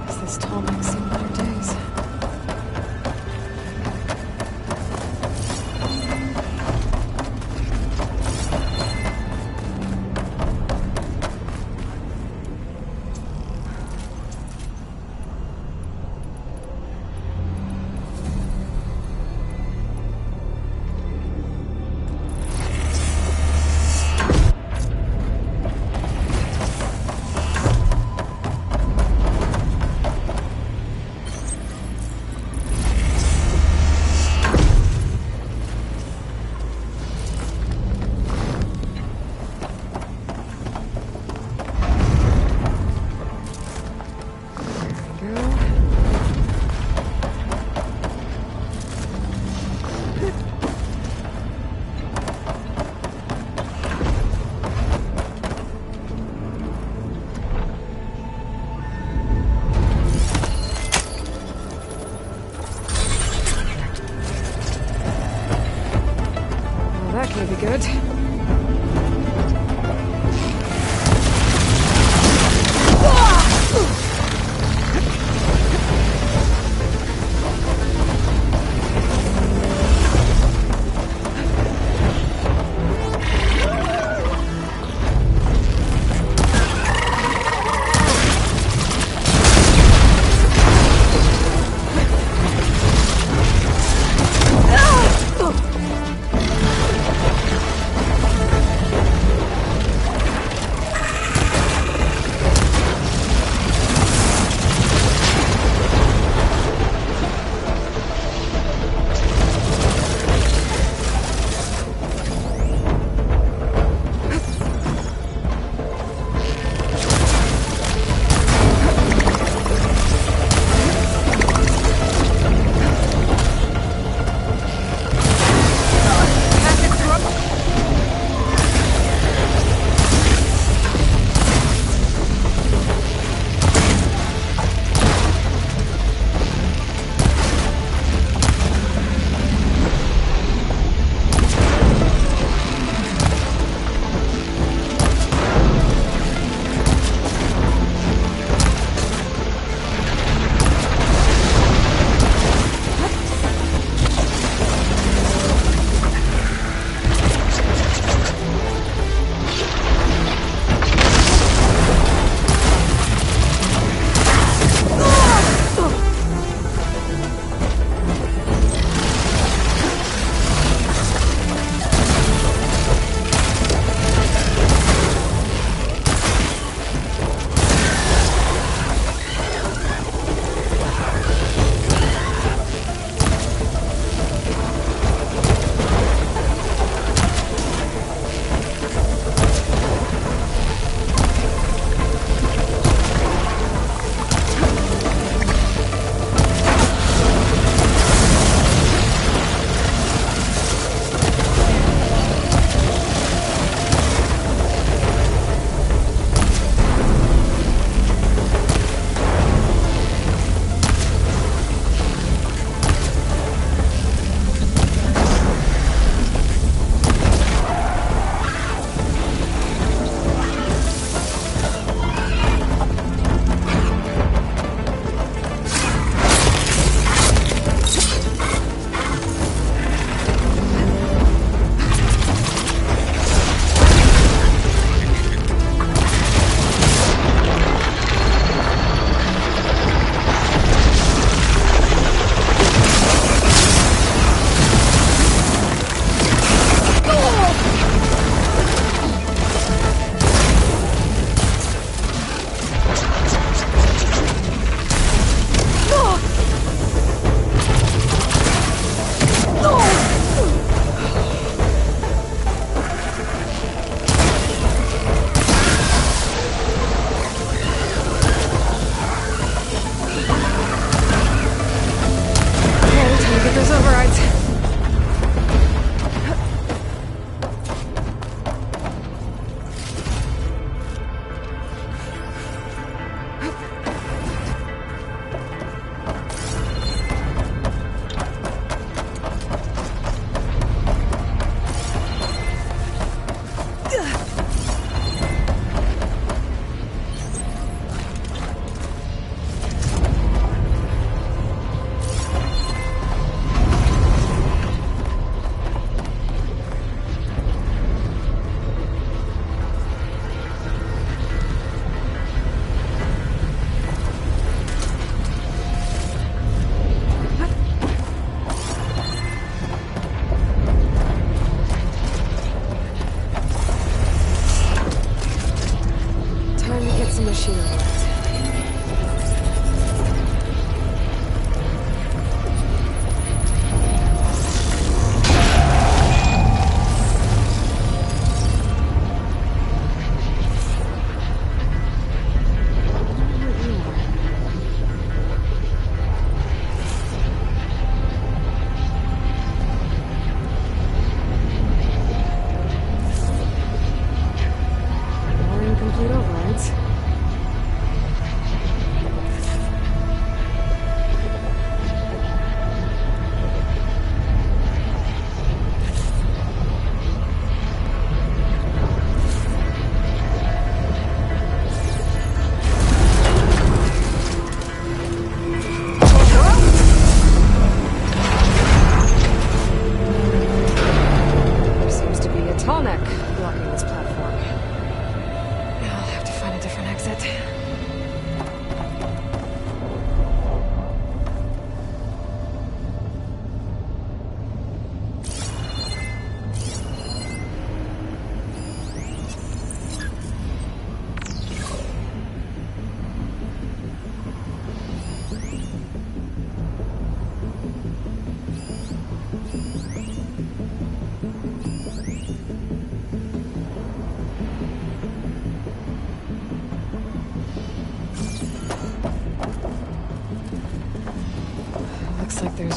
Guess this Tallneck's seen better days. back, you'll be good.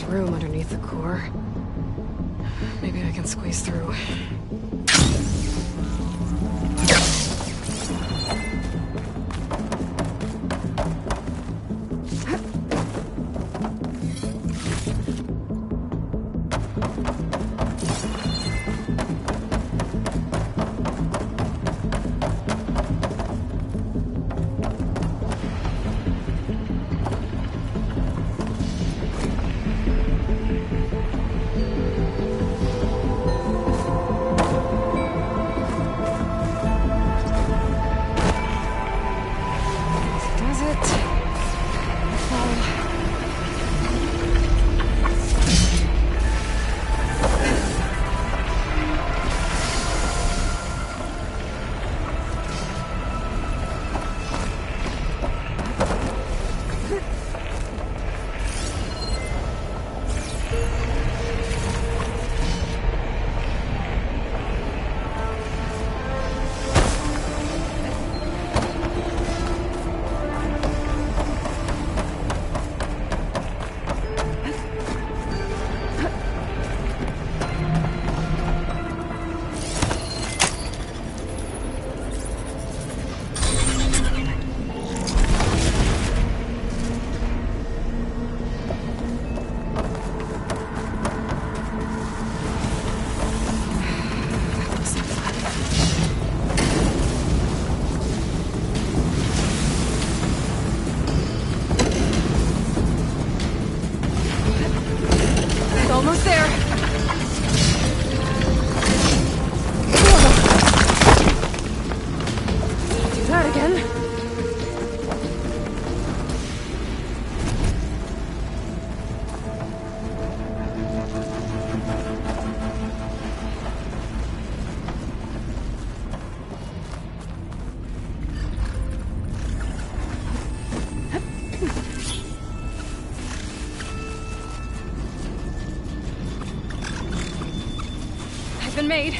room underneath the core. Maybe I can squeeze through. Almost there. Do that again. Been made.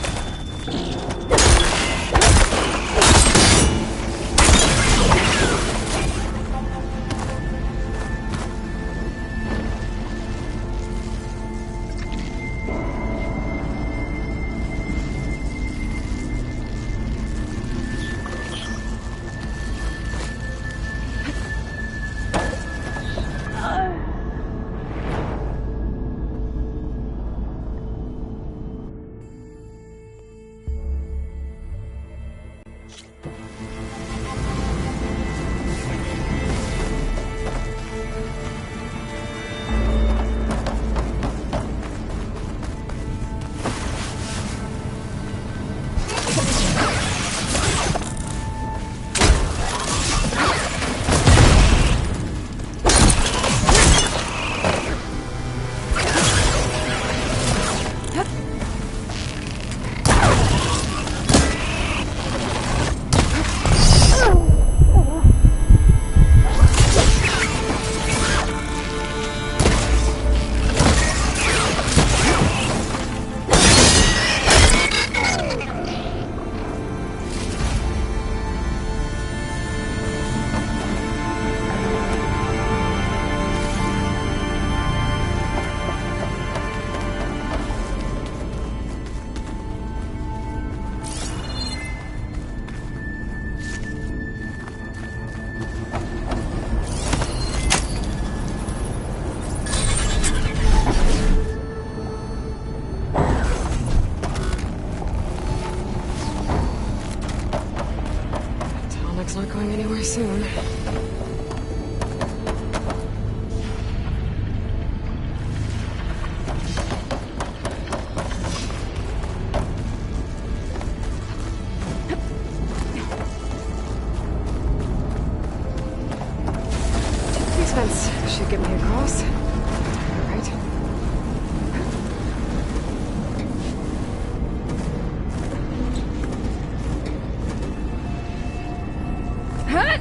Not going anywhere soon. These vents should get me across. Right? Huh?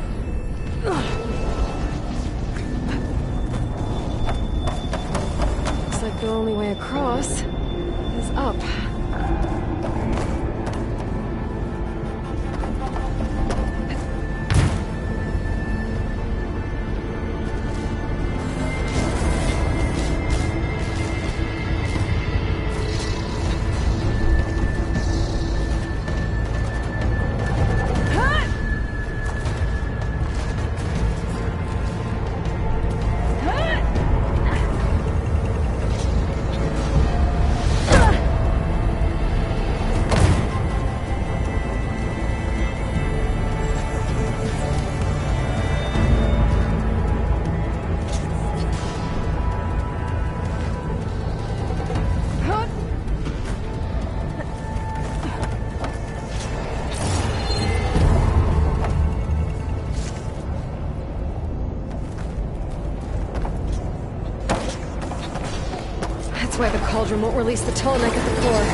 cauldron won't release the tall neck at the core.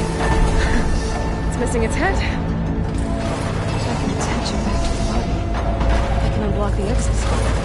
It's missing its head. Back the attention back to the body. I can unblock the exoskeleton.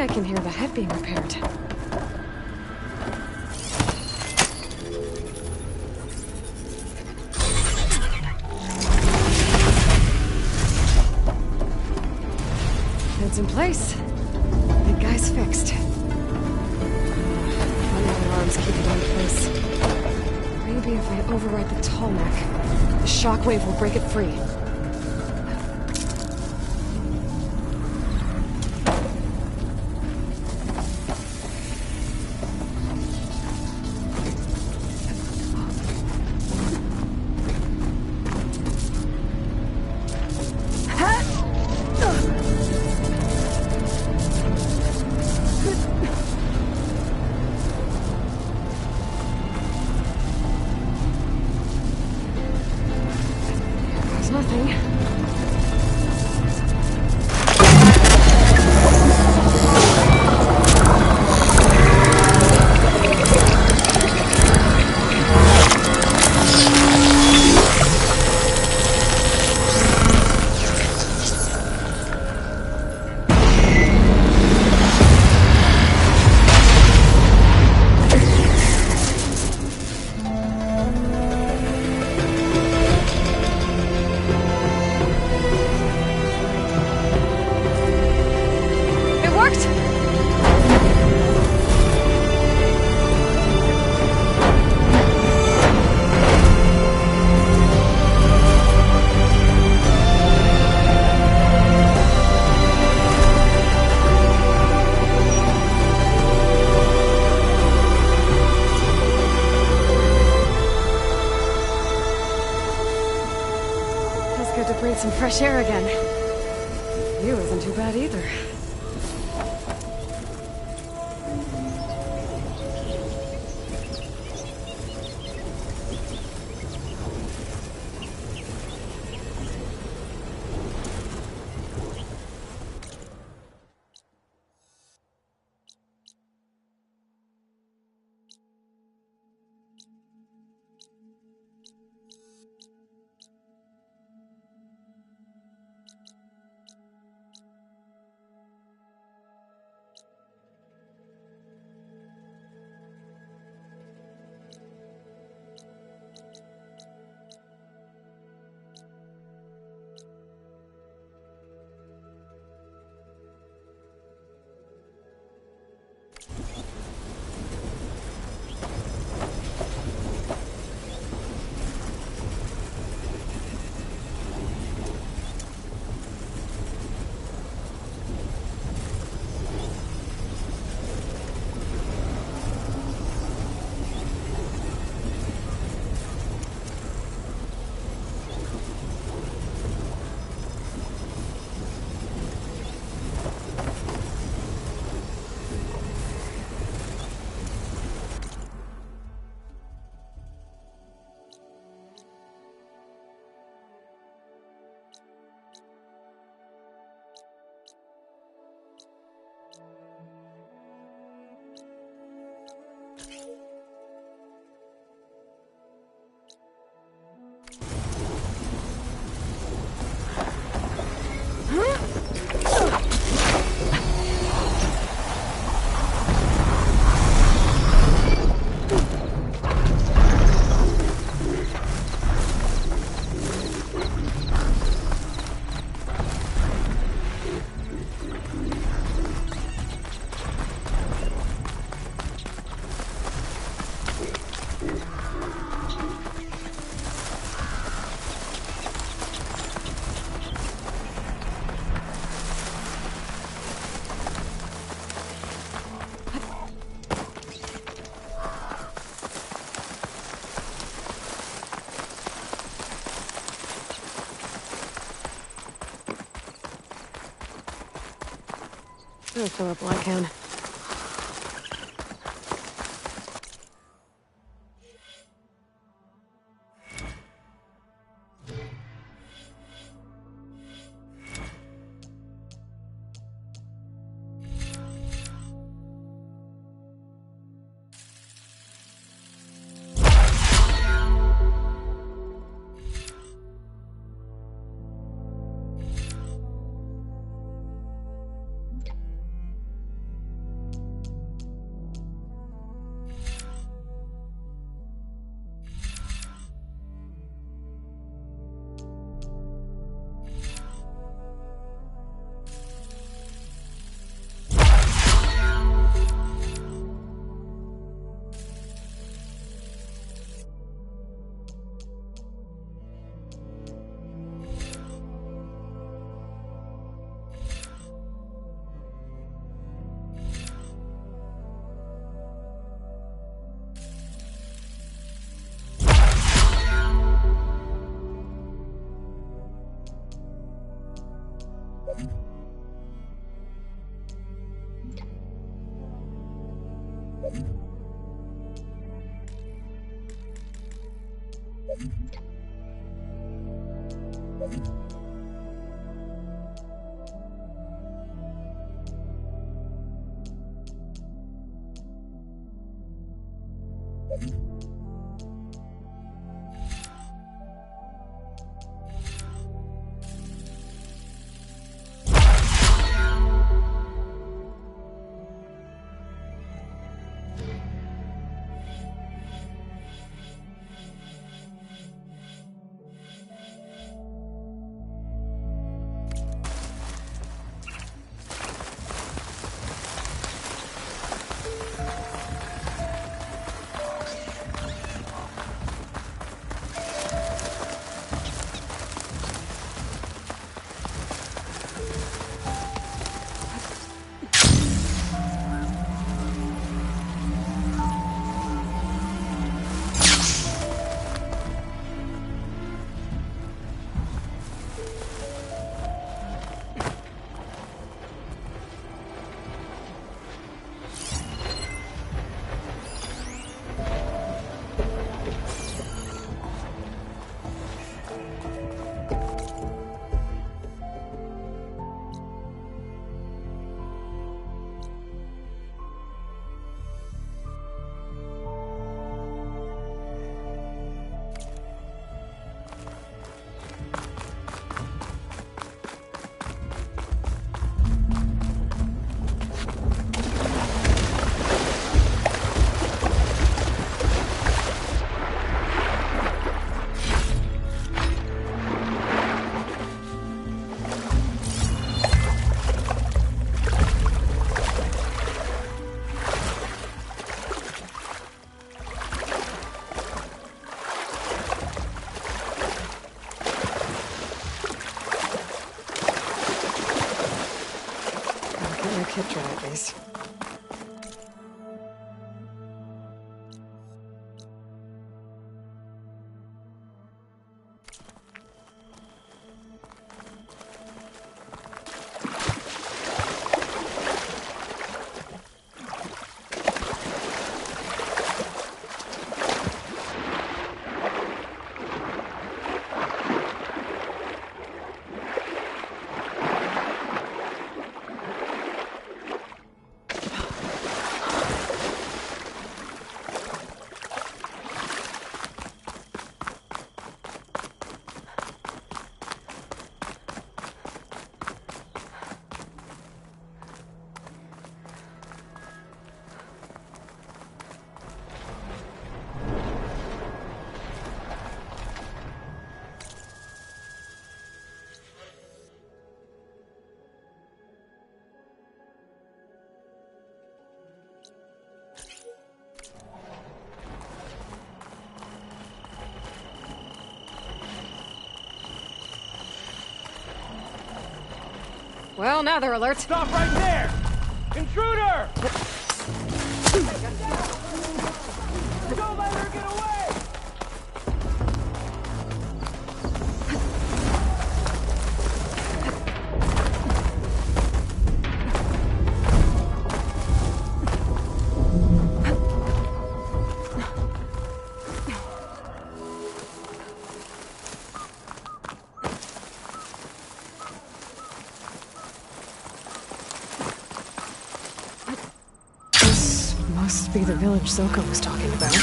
I can hear the head being repaired. Head's in place. Big guy's fixed. Funny alarms keep it in place. Maybe if I override the tall neck, the shockwave will break it free. Some fresh air again. View isn't too bad either. I'll fill up what I can. Kid draggies. Well, now they're alert. Stop right there! Intruder! Don't let her get away! Must be the village Zoko was talking about.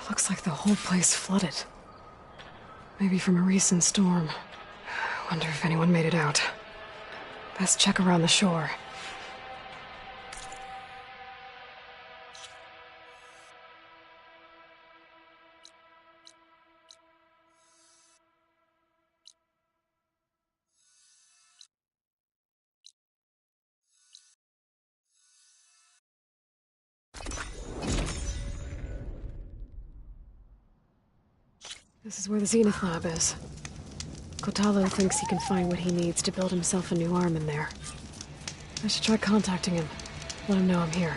Looks like the whole place flooded. Maybe from a recent storm. Wonder if anyone made it out. Best check around the shore. This is where the Zenith Lab is. Kotalo thinks he can find what he needs to build himself a new arm in there. I should try contacting him. Let him know I'm here.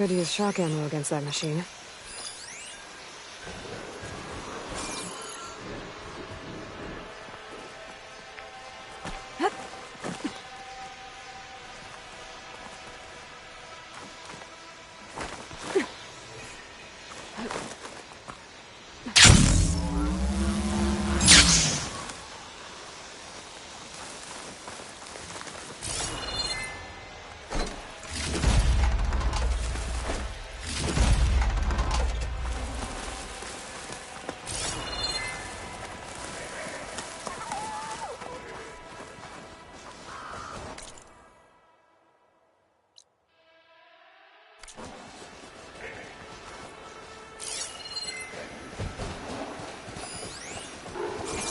Could use shock ammo against that machine.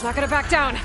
Not gonna back down.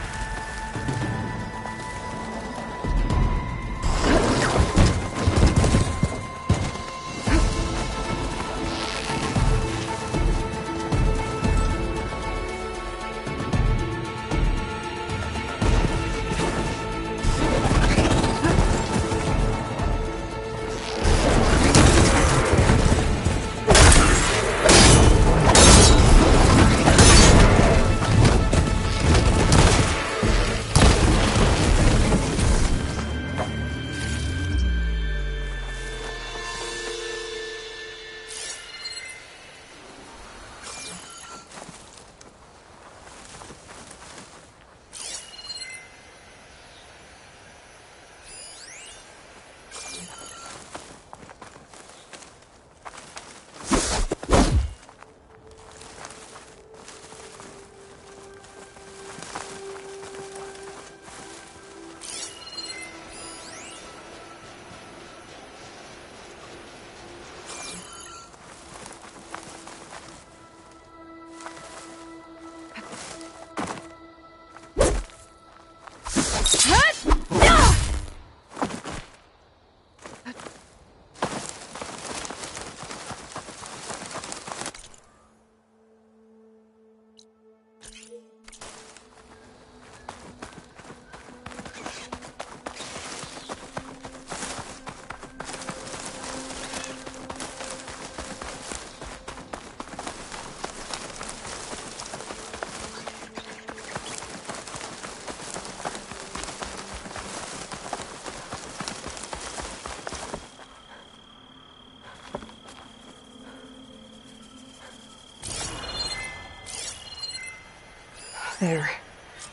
There.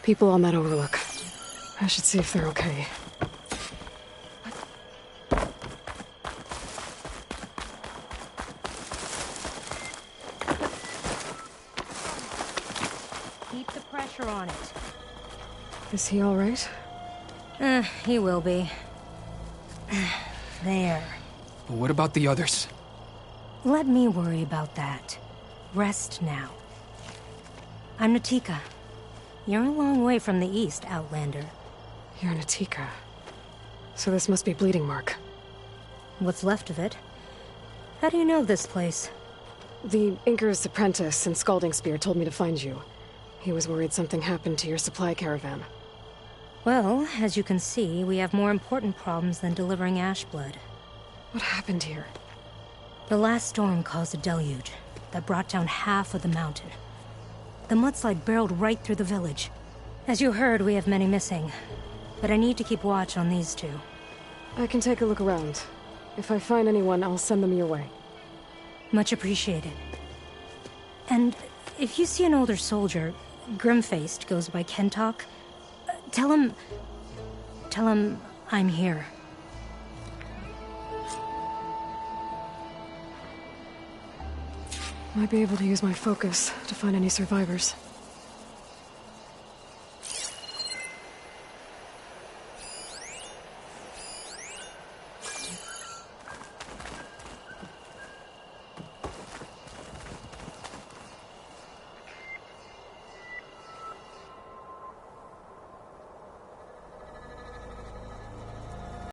People on that overlook. I should see if they're okay. Keep the pressure on it. Is he all right? He will be. There. But what about the others? Let me worry about that. Rest now. I'm Natika. You're a long way from the east, Outlander. You're Natika. So this must be Bleeding Mark. What's left of it? How do you know this place? The Inker's apprentice in Scalding Spear told me to find you. He was worried something happened to your supply caravan. Well, as you can see, we have more important problems than delivering Ashblood. What happened here? The last storm caused a deluge that brought down half of the mountain. The mudslide barreled right through the village. As you heard, we have many missing, but I need to keep watch on these two. I can take a look around. If I find anyone, I'll send them your way. Much appreciated. And if you see an older soldier, grim-faced, goes by Kentok, tell him I'm here. Might be able to use my focus to find any survivors.